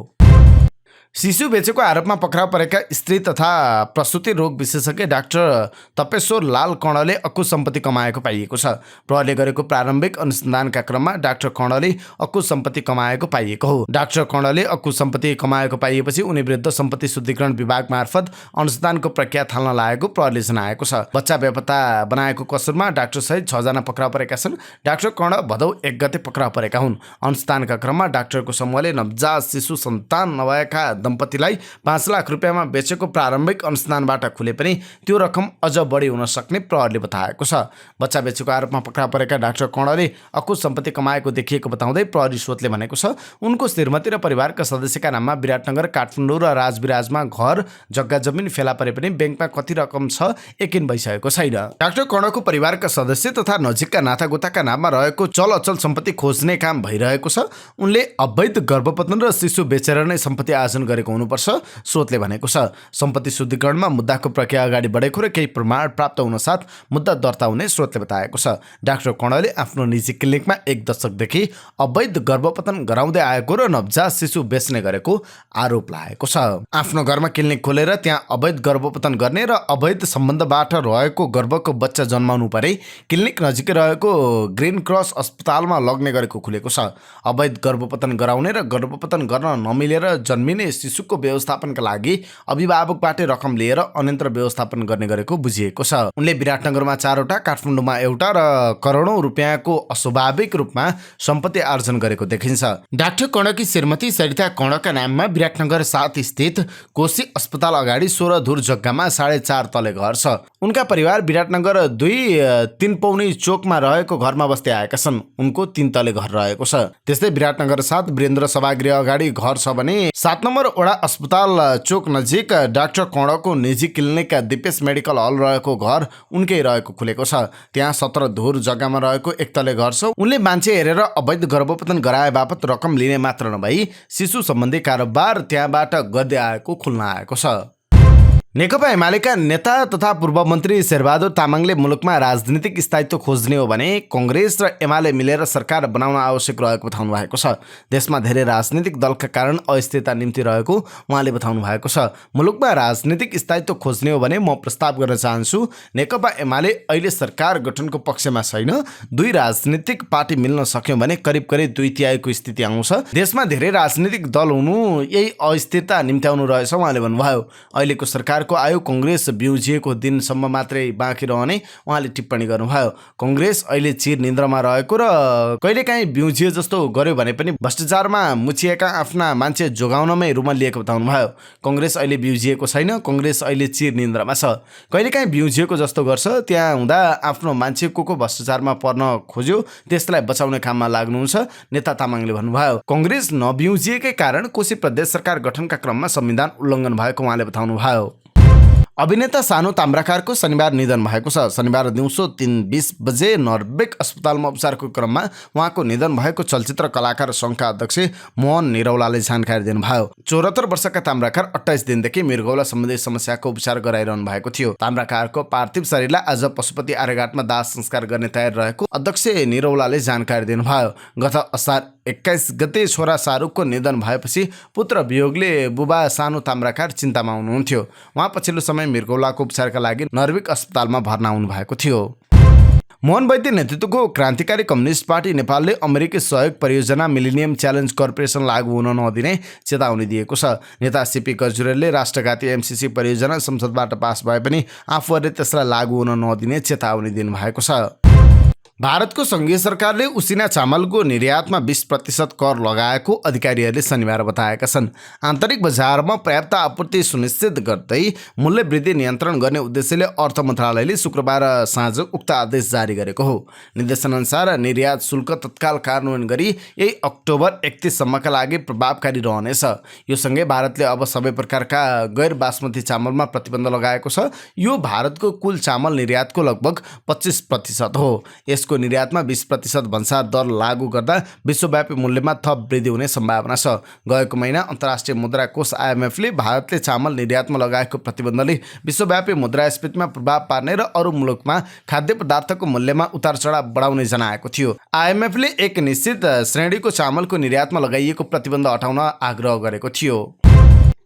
Speaker 1: शिशु बेचेको आरोपमा पक्राउ परेका स्त्री तथा प्रसुति रोग विशेषज्ञ डाक्टर तपेश्वर लाल कर्णले अकुश सम्पत्ति कमाएको पाइएको छ। प्रहरीले गरेको प्रारम्भिक अनुसन्धानका क्रममा डाक्टर कर्णले अकुश सम्पत्ति कमाएको पाइएको हो। डाक्टर कर्णले अकुश सम्पत्ति कमाएको पाइएपछि उनी विरुद्ध सम्पत्ति शुद्धिकरण विभाग मार्फत अनुसन्धानको प्रक्रिया थाल्न लागेको प्रहरीले जनाएको छ। बच्चा बेपत्ता बनाएको कसुरमा डाक्टर सहित 6 जना पक्राउ परेका छन्। डाक्टर कर्ण भदौ 1 गते पक्राउ परेका हुन्। अनुसन्धानका क्रममा डाक्टरको समूहले नवजात शिशु सन्तान नभएका दम्पतिलाई 5 लाख रुपियाँमा बेचेको प्रारम्भिक अनुसन्धानबाट खुले पनि त्यो रकम अझ बढी हुन सक्ने प्रहरीले बताएको छ। बच्चा बेचेको आरोपमा पक्राउ परेका डाक्टर कर्णले अकुश सम्पत्ति कमाएको देखिएको बताउँदै प्रहरी स्रोतले भनेको छ उनको श्रीमती र परिवारका सदस्यका नाममा विराटनगर, काठमाडौँ र राजविराजमा घर जग्गा जमिन फेला परे पनि ब्याङ्कमा कति रकम छ यकिन भइसकेको छैन। डाक्टर कर्णको परिवारका सदस्य तथा नजिकका नातागोताका नाममा रहेको चल अचल सम्पत्ति खोज्ने काम भइरहेको छ। उनले अवैध गर्भपतन र शिशु बेचेर नै सम्पत्ति आर्जन गरेको हुनुपर्छ, स्रोतले भनेको छ। सम्पत्ति शुद्धिकरणमा मुद्दाको प्रक्रिया अगाडि बढेको र केही प्रमाण प्राप्त हुन साथ मुद्दा दर्ता हुने स्रोतले बताएको छ। डाक्टर कर्णले आफ्नो निजी क्लिनिकमा 1 दशकदेखि अवैध गर्भपतन गराउँदै आएको र नवजात शिशु बेच्ने गरेको आरोप लागेको छ। आफ्नो घरमा क्लिनिक खोलेर त्यहाँ अवैध गर्भपतन गर्ने र अवैध सम्बन्धबाट रहेको गर्भको बच्चा जन्माउनु परे क्लिनिक नजिकै रहेको ग्रीन क्रस अस्पतालमा लग्ने गरेको खुलेको छ। अवैध गर्भपतन गराउने र गर्भपतन गर्न नमिलेर जन्मिने शिशुको व्यवस्थापनका लागि अभिभावकबाट रकम लिएर अन्यत्र व्यवस्थापन गर्ने गरेको बुझिएको छ। उनले विराटनगरमा 4वटा, काठमाडौँमा 1वटा र करोडौं रुपियाँको अस्वाभाविक रूपमा सम्पत्ति आर्जन गरेको देखिन्छ। डाक्टर कर्णकी श्रीमती सरिता कर्णका नाममा विराटनगर 7 स्थित कोशी अस्पताल अगाडि 16 धुर जग्गामा 4.5 तले घर छ। उनका परिवार विराटनगर 2-3 पौनी चोकमा रहेको घरमा बस्दै आएका छन्। उनको 3 तले घर रहेको छ। त्यस्तै विराटनगर 7 वीरेन्द्र सभागृह अगाडि घर छ भने 7 नम्बर वडा अस्पताल चोक नजिक डाक्टर कर्णको निजी क्लिनिकका दिपेश मेडिकल हल रहेको घर उनकै रहेको खुलेको छ। त्यहाँ 17 धुर जग्गामा रहेको 1 तले घर छ। उनले मान्छे हेरेर अवैध गर्भपतन गराए बापत रकम लिने मात्र नभई शिशु सम्बन्धी कारोबार त्यहाँबाट गर्दै आएको खुल्न आएको छ। नेकपा एमालेका नेता तथा पूर्व मन्त्री शेरबहादुर तामाङले मुलुकमा राजनीतिक स्थायित्व खोज्ने हो भने कांग्रेस र एमाले मिलेर सरकार बनाउन आवश्यक रहेको बताउनु भएको छ। देशमा धेरै राजनीतिक दलका कारण अस्थिरता निम्ति रहेको उहाँले बताउनु भएको छ। मुलुकमा राजनीतिक स्थायित्व खोज्ने हो भने म प्रस्ताव गर्न चाहन्छु, नेकपा एमाले अहिले सरकार गठनको पक्षमा छैन। 2 राजनीतिक पार्टी मिल्न सक्यो भने करिब 2/3 स्थिति आउँछ। देशमा धेरै राजनीतिक दल हुनु यही अस्थिरता निम्त्याउनु रहेछ उहाँले भन्नुभयो। अहिलेको सरकार आयो कांग्रेस बिउजिएको दिनसम्म मात्रै बाँकी रहने उहाँले टिप्पणी गर्नुभयो। कांग्रेस अहिले चिर निन्द्रामा रहेको र कहिलेकाहीँ बिउजिए जस्तो गर्यो भने पनि भ्रष्टाचारमा मुछिएका आफ्ना मान्छे जोगाउनमै रुमलिएको बताउनुभयो। कांग्रेस अहिले बिउजिएको छैन, कांग्रेस अहिले चिर निन्द्रामा छ। कहिलेकाहीँ बिउजिएको जस्तो गर्छ, त्यहाँ हुँदा आफ्नो मान्छे को भ्रष्टाचारमा पर्न खोज्यो त्यसलाई बचाउने काममा लाग्नुहुन्छ, नेता तामाङले भन्नुभयो। कांग्रेस नबिउजिएकै कारण कोशी प्रदेश सरकार गठनका क्रममा संविधान उल्लङ्घन भएको उहाँले बताउनुभयो। अभिनेता सानु ताम्राकारको शनिबार निधन भएको छ। शनिबार दिउँसो 3:20 बजे नर्बेक अस्पतालमा उपचारको क्रममा उहाँको निधन भएको चलचित्र कलाकार सङ्घका अध्यक्ष मोहन निरौलाले जानकारी दिनुभयो। 74 वर्षका ताम्राकार 28 दिनदेखि मृगौला सम्बन्धी समस्याको उपचार गराइरहनु भएको थियो। ताम्राकारको पार्थिव शरीरलाई आज पशुपति आर्यघाटमा दाह संस्कार गर्ने तयारी रहेको अध्यक्ष निरौलाले जानकारी दिनुभयो। गत असार 21 गते छोरा शाहरुखको निधन भएपछि पुत्र वियोगले बुबा सानो ताम्राकार चिन्तामा हुनुहुन्थ्यो। उहाँ पछिल्लो समय मृगौलाको उपचारका लागि नर्विक अस्पतालमा भर्ना हुनुभएको थियो। मोहन वैद्य नेतृत्वको क्रान्तिकारी कम्युनिस्ट पार्टी नेपालले अमेरिकी सहयोग परियोजना मिलेनियम च्यालेन्ज कर्पोरेसन लागू हुन नदिने चेतावनी दिएको छ। नेता सीपी गजुरेलले राष्ट्रघाती एमसीसी परियोजना संसदबाट पास भए पनि आफूहरूले त्यसलाई लागू हुन नदिने चेतावनी दिनुभएको छ। भारतको संघीय सरकारले उसिना चामलको निर्यातमा 20% कर लगाएको अधिकारीहरूले शनिबार बताएका छन्। आन्तरिक बजारमा पर्याप्त आपूर्ति सुनिश्चित गर्दै मूल्य वृद्धि नियन्त्रण गर्ने उद्देश्यले अर्थ मन्त्रालयले शुक्रबार साँझ उक्त आदेश जारी गरेको हो। निर्देशनअनुसार निर्यात शुल्क तत्काल कार्यान्वयन गरी यही अक्टोबर 31 सम्मका लागि प्रभावकारी रहनेछ। यो सँगै भारतले अब सबै प्रकारका गैर बासमती चामलमा प्रतिबन्ध लगाएको छ। यो भारतको कुल चामल निर्यातको लगभग 25% हो। यसको निर्यातमा 20% भन्सार दर लागू गर्दा विश्वव्यापी मूल्यमा थप वृद्धि हुने सम्भावना छ। गएको महिना अन्तर्राष्ट्रिय मुद्रा कोष IMFले भारतले चामल निर्यातमा लगाएको प्रतिबन्धले विश्वव्यापी मुद्रास्फीतिमा प्रभाव पार्ने र अरू मुलुकमा खाद्य पदार्थको मूल्यमा उतार चढाव बढाउने जनाएको थियो। IMFले एक निश्चित श्रेणीको चामलको निर्यातमा लगाइएको प्रतिबन्ध हटाउन आग्रह गरेको थियो।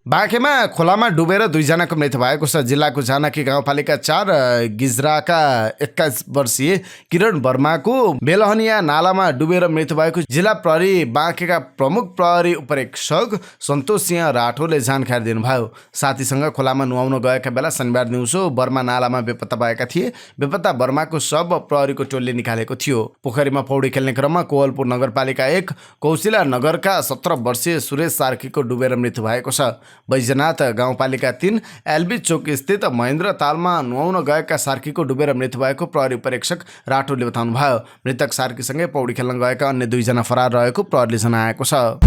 Speaker 1: बाँकेमा खोलामा डुबेर 2 जनाको मृत्यु भएको छ। जिल्लाको जानकी गाउँपालिका 4 गिजराका 21 वर्षीय किरण वर्माको बेलहनिया नालामा डुबेर मृत्यु भएको जिल्ला प्रहरी बाँकेका प्रमुख प्रहरी उपरीक्षक सन्तोष सिंह राठोरले जानकारी दिनुभयो। साथीसँग खोलामा नुहाउन गएका बेला शनिबार दिउँसो वर्मा नालामा बेपत्ता भएका थिए। बेपत्ता वर्माको शव प्रहरीको टोलले निकालेको थियो। पोखरीमा पौडी खेल्ने क्रममा कोवलपुर नगरपालिका 1 कौशिला नगरका 17 वर्षीय सुरेश सार्कीको डुबेर मृत्यु भएको छ। बैजनाथ गाउँपालिका 3 एलबी चोक स्थित महेन्द्र तालमा नुहाउन गएका सार्कीको डुबेर मृत्यु भएको प्रहरी परीक्षक राठोरले बताउनुभयो। मृतक सार्कीसँगै पौडी खेल्न गएका अन्य 2 जना फरार रहेको प्रहरीले जनाएको छ।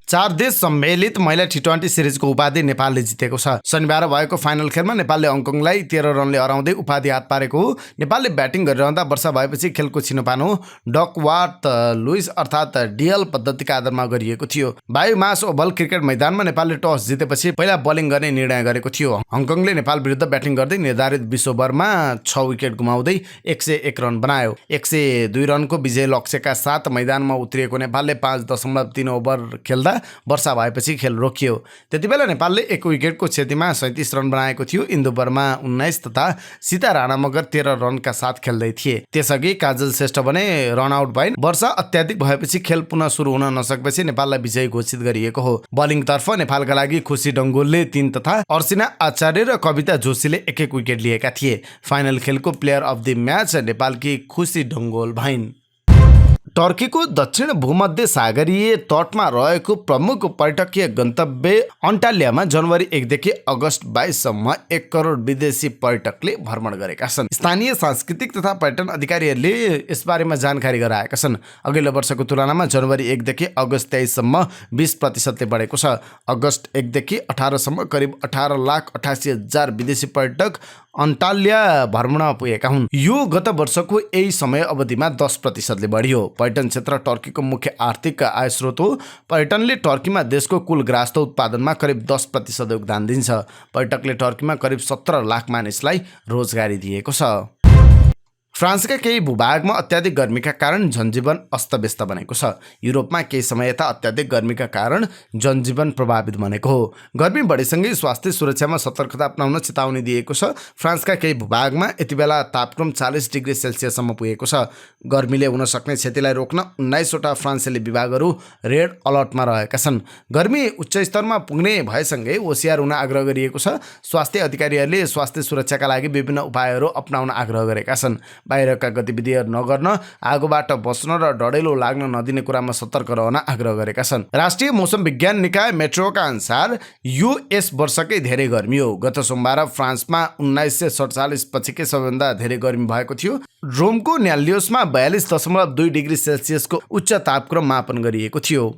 Speaker 1: 4 देश सम्मेलित महिला T20 सिरिजको उपाधि नेपालले जितेको छ। शनिबार भएको फाइनल खेलमा नेपालले हङकङलाई 13 रनले हराउँदै उपाधि हात पारेको हो। नेपालले ब्याटिङ गरिरहँदा वर्षा भएपछि खेलको छिनोपानो डकवार्थ लुइस अर्थात् DL पद्धतिका आधारमा गरिएको थियो। वायु मास ओभल क्रिकेट मैदानमा नेपालले टस जितेपछि पहिला बलिङ गर्ने निर्णय गरेको थियो। हङकङले नेपाल विरुद्ध ब्याटिङ गर्दै निर्धारित 20 ओभरमा 6 विकेट गुमाउँदै 101 रन बनायो। 102 रनको विजय लक्ष्यका साथ मैदानमा उत्रिएको नेपालले 5.3 ओभर खेल्दा वर्षा भएपछि खेल रोकियो। त्यतिबेला नेपालले 1 विकेटको क्षतिमा 37 रन बनाएको थियो। इन्दु वर्मा 19 तथा सीता राणा मगर 13 रनका साथ खेल्दै थिए। त्यसअघि काजल श्रेष्ठ भने रन आउट भइन्। वर्षा अत्याधिक भएपछि खेल पुनः सुरु हुन नसकेपछि नेपाललाई विजयी घोषित गरिएको हो। बलिङतर्फ नेपालका लागि खुसी डङ्गोलले 3 तथा अर्सिना आचार्य र कविता जोशीले 1-1 विकेट लिएका थिए। फाइनल खेलको प्लेयर अफ द म्याच नेपालकी खुसी डङ्गोल भइन्। टर्कीको दक्षिण भूमध्य सागरीय तटमा रहेको प्रमुख पर्यटकीय गन्तव्य अन्टाल्यामा जनवरी 1 देखि अगस्त 22 सम्म 1 करोड विदेशी पर्यटकले भ्रमण गरेका छन्। स्थानीय सांस्कृतिक तथा पर्यटन अधिकारीहरूले यसबारेमा जानकारी गराएका छन्। अघिल्लो वर्षको तुलनामा जनवरी 1 देखि अगस्त 23 सम्म 20%ले बढेको छ। अगस्त 1 देखि 18 सम्म करिब 18,88,000 विदेशी पर्यटक अन्टाल्या भ्रमण पुगेका हुन्। यो गत वर्षको यही समय अवधिमा 10%ले बढ्यो। पर्यटन क्षेत्र टर्कीको मुख्य आर्थिक आय स्रोत हो। पर्यटनले टर्कीमा देशको कुल ग्राहस्थ उत्पादनमा करिब 10% योगदान दिन्छ। पर्यटकले टर्कीमा करिब 17 लाख मानिसलाई रोजगारी दिएको छ। फ्रान्सका केही भूभागमा अत्याधिक गर्मीका कारण जनजीवन अस्तव्यस्त बनेको छ। युरोपमा केही समय यता अत्याधिक गर्मीका कारण जनजीवन प्रभावित बनेको हो। गर्मी बढेसँगै स्वास्थ्य सुरक्षामा सतर्कता अपनाउन चेतावनी दिएको छ। फ्रान्सका केही भूभागमा यतिबेला तापक्रम 40 डिग्री सेल्सियससम्म पुगेको छ। गर्मीले हुन सक्ने क्षतिलाई रोक्न 19 वटा फ्रान्सेली विभागहरू रेड अलर्टमा रहेका छन्। गर्मी उच्च स्तरमा पुग्ने भएसँगै होसियार हुन आग्रह गरिएको छ। स्वास्थ्य अधिकारीहरूले स्वास्थ्य सुरक्षाका लागि विभिन्न उपायहरू अपनाउन आग्रह गरेका छन्। बाहिरका गतिविधिहरू नगर्न, आगोबाट बस्न र डढेलो लाग्न नदिने कुरामा सतर्क रहन आग्रह गरेका छन्। राष्ट्रिय मौसम विज्ञान निकाय मेट्रोका अनुसार यो यस वर्षकै धेरै गर्मी हो। गत सोमबार फ्रान्समा 1947 पछिकै सबैभन्दा धेरै गर्मी भएको थियो। रोमको न्यालियोसमा 42.2 डिग्री सेल्सियसको उच्च तापक्रम मापन गरिएको थियो।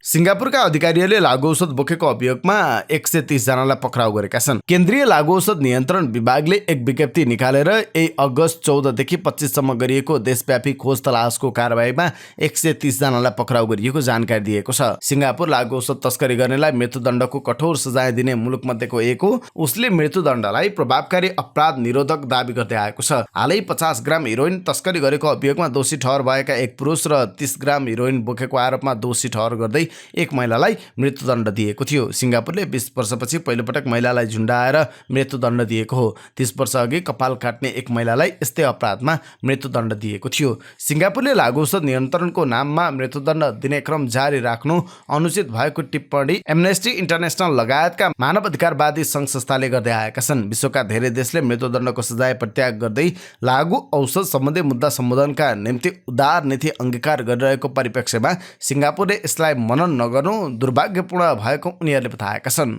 Speaker 1: सिङ्गापुरका अधिकारीहरूले लागु औषध बोकेको अभियोगमा 130 जनालाई पक्राउ गरेका छन्। केन्द्रीय लागु औषध नियन्त्रण विभागले एक विज्ञप्ति निकालेर यही अगस्त 14 देखि 25 सम्म गरिएको देशव्यापी खोज तलासको कारबाहीमा 130 जनालाई पक्राउ गरिएको जानकारी दिएको छ। सिङ्गापुर लागु औषध तस्करी गर्नेलाई मृत्युदण्डको कठोर सजाय दिने मुलुक मध्येको एक हो। उसले मृत्युदण्डलाई प्रभावकारी अपराध निरोधक दावी गर्दै आएको छ। हालै 50 ग्राम हेरोइन तस्करी गरेको अभियोगमा दोषी ठहर भएका एक पुरुष र 30 ग्राम हेरोइन बोकेको आरोपमा दोषी ठहर गर्दै एक महिलालाई मृत्युदण्ड दिएको थियो। सिङ्गापुरले 20 वर्षपछि पहिलोपटक महिलालाई झुन्डाएर मृत्युदण्ड दिएको हो। 30 वर्ष अघि कपाल काट्ने एक महिलालाई यस्तै अपराधमा मृत्युदण्ड दिएको थियो। सिङ्गापुरले लागु औषध नियन्त्रणको नाममा मृत्युदण्ड दिने क्रम जारी राख्नु अनुचित भएको टिप्पणी एम्नेस्टी इन्टरनेसनल लगायतका मानवाधिकारवादी सङ्घ संस्थाले गर्दै आएका छन्। विश्वका धेरै देशले मृत्युदण्डको सजाय प्रत्याग गर्दै लागु औषध सम्बन्धी मुद्दा सम्बोधनका निम्ति उदार नीति अंगीकार गरिरहेको परिप्रेक्ष्यमा सिङ्गापुरले यसलाई मनन नगर्नु दुर्भाग्यपूर्ण भएको उनीहरूले बताएका छन्।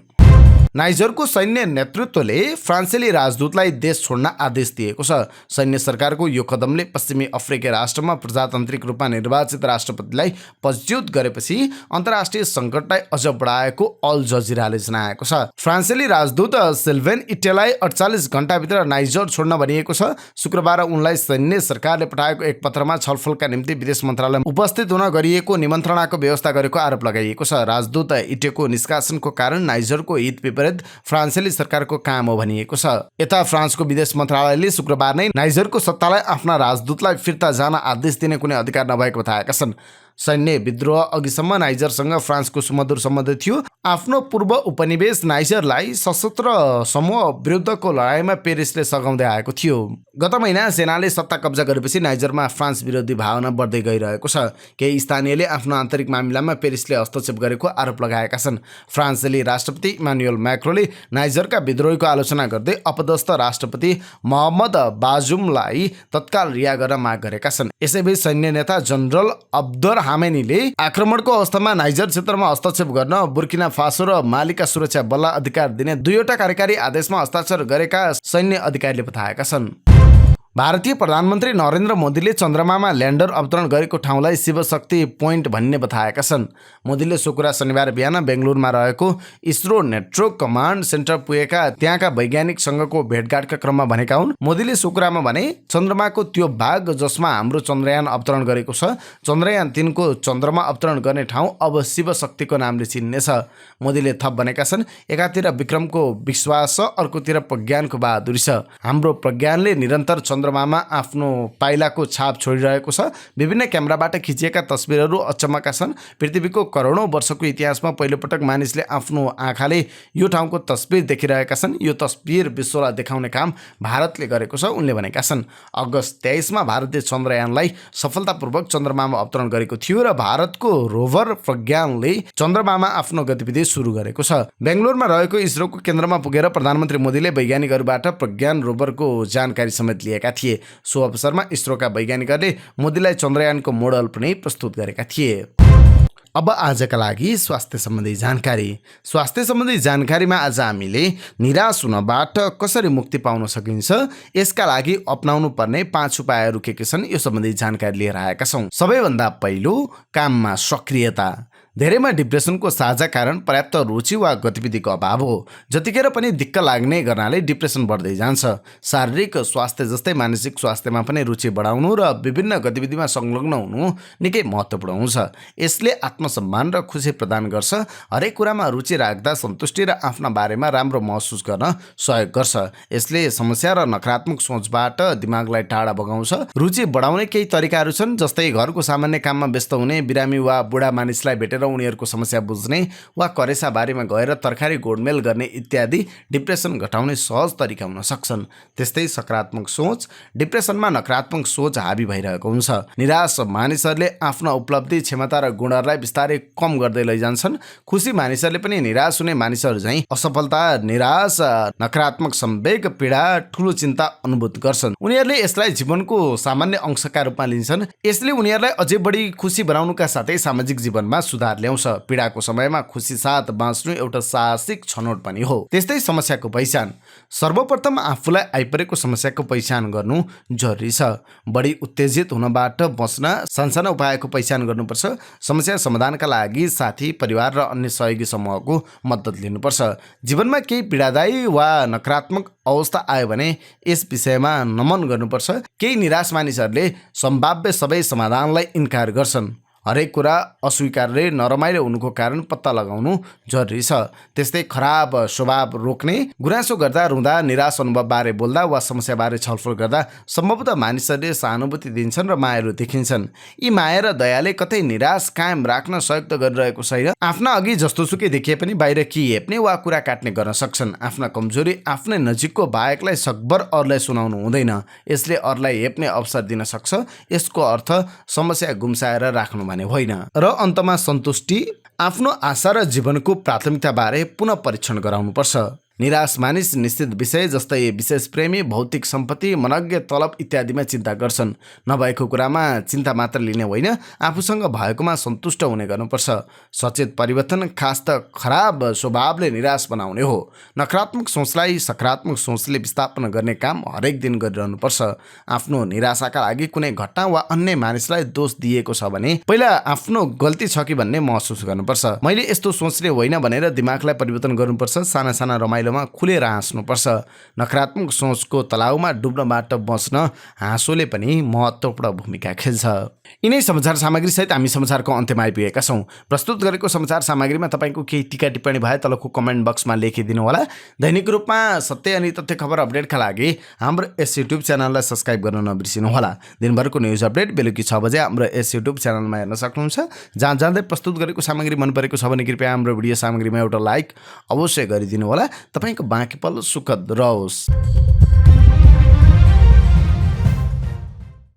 Speaker 1: नाइजरको सैन्य नेतृत्वले फ्रान्सेली राजदूतलाई देश छोड्न आदेश दिएको छ। सैन्य सरकारको यो कदमले पश्चिमी अफ्रिकी राष्ट्रमा प्रजातान्त्रिक रूपमा निर्वाचित राष्ट्रपतिलाई पदच्युत गरेपछि अन्तर्राष्ट्रिय सङ्कटलाई अझ बढाएको अल जजिराले जनाएको छ। फ्रान्सेली राजदूत सिल्भेन इटेलाई 48 घण्टाभित्र नाइजर छोड्न भनिएको छ। शुक्रबार उनलाई सैन्य सरकारले पठाएको एक पत्रमा छलफलका निम्ति विदेश मन्त्रालयमा उपस्थित हुन गरिएको निमन्त्रणाको व्यवस्था गरेको आरोप लगाइएको छ। राजदूत इटेको निष्कासनको कारण नाइजरको हित विपरीत फ्रान्सेली सरकारको काम हो भनिएको छ। यता फ्रान्सको विदेश मन्त्रालयले शुक्रबार नै नाइजरको सत्तालाई आफ्ना राजदूतलाई फिर्ता जान आदेश दिने कुनै अधिकार नभएको बताएका छन्। सैन्य विद्रोह अघिसम्म नाइजरसँग फ्रान्सको सुमधुर सम्बन्ध थियो। आफ्नो पूर्व उपनिवेश नाइजरलाई सशस्त्र समूह विरुद्धको लडाइँमा पेरिसले सघाउँदै आएको थियो। गत महिना सेनाले सत्ता कब्जा गरेपछि नाइजरमा फ्रान्स विरोधी भावना बढ्दै गइरहेको छ। केही स्थानीयले आफ्नो आन्तरिक मामिलामा पेरिसले हस्तक्षेप गरेको आरोप लगाएका छन्। फ्रान्सेली राष्ट्रपति इमानुएल मैक्रोले नाइजरका विद्रोहीको आलोचना गर्दै अपदस्थ राष्ट्रपति मोहम्मद बाजुमलाई तत्काल रिहा गर्न माग गरेका छन्। यसैबीच सैन्य नेता जनरल अब्दुर हामेनीले आक्रमणको अवस्थामा नाइजर क्षेत्रमा हस्तक्षेप गर्न बुर्किना फासो र मालीका सुरक्षा बललाई अधिकार दिने 2वटा कार्यकारी आदेशमा हस्ताक्षर गरेका सैन्य अधिकारीले बताएका छन्। भारतीय प्रधानमन्त्री नरेन्द्र मोदीले चन्द्रमामा ल्यान्डर अवतरण गरेको ठाउँलाई शिवशक्ति पोइन्ट भन्ने बताएका छन्। मोदीले शुक्रबार शनिबार बिहान बेङ्गलुरुमा रहेको इसरो नेटवर्क कमान्ड सेन्टर पुगेका त्यहाँका वैज्ञानिकसँगको भेटघाटका क्रममा भनेका हुन्। मोदीले शुक्रबारमा भने चन्द्रमाको त्यो भाग जसमा हाम्रो चन्द्रयान अवतरण गरेको छ, चन्द्रयान 3 को चन्द्रमा अवतरण गर्ने ठाउँ अब शिवशक्तिको नामले चिनिनेछ। मोदीले थप भनेका छन्, एकातिर विक्रमको विश्वास छ, अर्कोतिर प्रज्ञानको बहादुरी छ। हाम्रो प्रज्ञानले निरन्तर चन्द्रमामा आफ्नो पाइलाको छाप छोडिरहेको छ। विभिन्न क्यामेराबाट खिचिएका तस्बिरहरू अचम्मका छन्। पृथ्वीको करोडौँ वर्षको इतिहासमा पहिलोपटक मानिसले आफ्नो आँखाले यो ठाउँको तस्बिर देखिरहेका छन्। यो तस्बिर विश्वलाई देखाउने काम भारतले गरेको छ, उनले भनेका छन्। अगस्त 23 मा भारतीय चन्द्रयानलाई सफलतापूर्वक चन्द्रमामा अवतरण गरेको थियो र भारतको रोभर प्रज्ञानले चन्द्रमामा आफ्नो गतिविधि सुरु गरेको छ। बेङ्गलुरुमा रहेको इसरोको केन्द्रमा पुगेर प्रधानमन्त्री मोदीले वैज्ञानिकहरूबाट प्रज्ञान रोभरको जानकारी समेत लिएका थिए। सो अवसरमा इसरोका वैज्ञानिकहरूले मोदीलाई चन्द्रयानको मोडल पनि प्रस्तुत गरेका थिए। अब आजका लागि स्वास्थ्य सम्बन्धी जानकारी। स्वास्थ्य सम्बन्धी जानकारीमा आज हामीले निराश हुनबाट कसरी मुक्ति पाउन सकिन्छ, यसका लागि अपनाउनु पर्ने 5 उपायहरू के छन्, यो सम्बन्धी जानकारी लिएर आएका छौँ। सबैभन्दा पहिलो, काममा सक्रियता। धेरैमा डिप्रेसनको साझा कारण पर्याप्त रुचि वा गतिविधिको अभाव हो। जतिखेर पनि दिक्क लाग्ने गर्नाले डिप्रेसन बढ्दै जान्छ। शारीरिक स्वास्थ्य जस्तै मानसिक स्वास्थ्यमा पनि रुचि बढाउनु र विभिन्न गतिविधिमा संलग्न हुनु निकै महत्त्वपूर्ण हुन्छ। यसले आत्मसम्मान र खुसी प्रदान गर्छ। हरेक कुरामा रुचि राख्दा सन्तुष्टि र आफ्ना बारेमा राम्रो महसुस गर्न सहयोग गर्छ। यसले समस्या र नकारात्मक सोचबाट दिमागलाई टाढा भगाउँछ। रुचि बढाउने केही तरिकाहरू छन्, जस्तै घरको सामान्य काममा व्यस्त हुने, बिरामी वा बुढा मानिसलाई भेटेर उनीहरूको समस्या बुझ्ने वा करेसा बारीमा गएर तरकारी गोडमेल गर्ने इत्यादि डिप्रेसन घटाउने सहज तरिका हुन सक्छन्। त्यस्तै सकारात्मक सोच। डिप्रेसनमा नकारात्मक सोच हाबी भइरहेको हुन्छ। निराश मानिसहरूले आफ्ना उपलब्धि, क्षमता र गुणहरूलाई बिस्तारै कम गर्दै लैजान्छन्। खुसी मानिसहरूले पनि निराश हुने मानिसहरू झैँ असफलता, निराश, नकारात्मक संवेग, पीडा, ठुलो चिन्ता अनुभूत गर्छन्। उनीहरूले यसलाई जीवनको सामान्य अंशका रूपमा लिन्छन्। यसले उनीहरूलाई अझै बढी खुसी बनाउनुका साथै सामाजिक जीवनमा सुधार परिवार ल्याउँछ। पीडाको समयमा खुसी साथ बाँच्नु एउटा साहसिक छनौट पनि हो। त्यस्तै समस्याको पहिचान। सर्वप्रथम आफूलाई आइपरेको समस्याको पहिचान गर्नु जरुरी छ। बढी उत्तेजित हुनबाट बच्न सानसाना उपायको पहिचान गर्नुपर्छ। समस्या समाधानका लागि साथी, परिवार र अन्य सहयोगी समूहको मद्दत लिनुपर्छ। जीवनमा केही पीडादायी वा नकारात्मक अवस्था आयो भने यस विषयमा नमन गर्नुपर्छ। केही निराश मानिसहरूले सम्भाव्य सबै समाधानलाई इन्कार गर्छन्। हरेक कुरा अस्वीकार्य नरमाइलो हुनुको कारण पत्ता लगाउनु जरुरी छ। त्यस्तै खराब स्वभाव रोक्ने। गुनासो गर्दा, रुँदा, निराश अनुभवबारे बोल्दा वा समस्याबारे छलफल गर्दा सम्भवतः मानिसहरूले सहानुभूति दिन्छन् र मायालु देखिन्छन्। यी माया र दयाले कतै निराश कायम राख्न सहयोग त गरिरहेको छैन। आफ्ना अघि जस्तोसुकै देखिए पनि बाहिर के हेप्ने वा कुरा काट्ने गर्न सक्छन्। आफ्ना कमजोरी आफ्नै नजिकको बाहेकलाई सकभर अरूलाई सुनाउनु हुँदैन। यसले अरूलाई हेप्ने अवसर दिन सक्छ। यसको अर्थ समस्या गुम्साएर राख्नु होइन। र अन्तमा सन्तुष्टि। आफ्नो आशा र जीवनको प्राथमिकताबारे पुनः परीक्षण गराउनुपर्छ। निराश मानिस निश्चित विषय जस्तै विशेष प्रेमी, भौतिक सम्पत्ति, मनज्ञ, तलब इत्यादिमा चिन्ता गर्छन्। नभएको कुरामा चिन्ता मात्र लिने होइन, आफूसँग भएकोमा सन्तुष्ट हुने गर्नुपर्छ। सचेत परिवर्तन खास त खराब स्वभावले निराश बनाउने हो। नकारात्मक सोचलाई सकारात्मक सोचले विस्थापन गर्ने काम हरेक दिन गरिरहनुपर्छ। आफ्नो निराशाका लागि कुनै घटना वा अन्य मानिसलाई दोष दिएको छ भने पहिला आफ्नो गल्ती छ कि भन्ने महसुस गर्नुपर्छ। मैले यस्तो सोच्ने होइन भनेर दिमागलाई परिवर्तन गर्नुपर्छ। साना साना रमाइलो खुलेर हाँस्नुपर्छ। नकारात्मक सोचको तलाउमा डुब्नबाट बच्न हाँसोले पनि महत्त्वपूर्ण भूमिका खेल्छ। यिनै समाचार सामग्री सहित हामी समाचारको अन्त्यमा आइपुगेका छौँ। प्रस्तुत गरेको समाचार सामग्रीमा तपाईँको केही टिका टिप्पणी भए तलको कमेन्ट बक्समा लेखिदिनु होला। दैनिक रूपमा सत्य अनि तथ्य खबर अपडेटका लागि हाम्रो यस युट्युब च्यानललाई सब्स्क्राइब गर्न नबिर्सिनु होला। दिनभरको न्युज अपडेट बेलुकी 6 बजे हाम्रो यस युट्युब च्यानलमा हेर्न सक्नुहुन्छ। जहाँ जाँदै प्रस्तुत गरेको सामग्री मन परेको छ भने कृपया हाम्रो भिडियो सामग्रीमा एउटा लाइक अवश्य गरिदिनु होला। तपाईँको बाँकी पल सुखद रहोस्।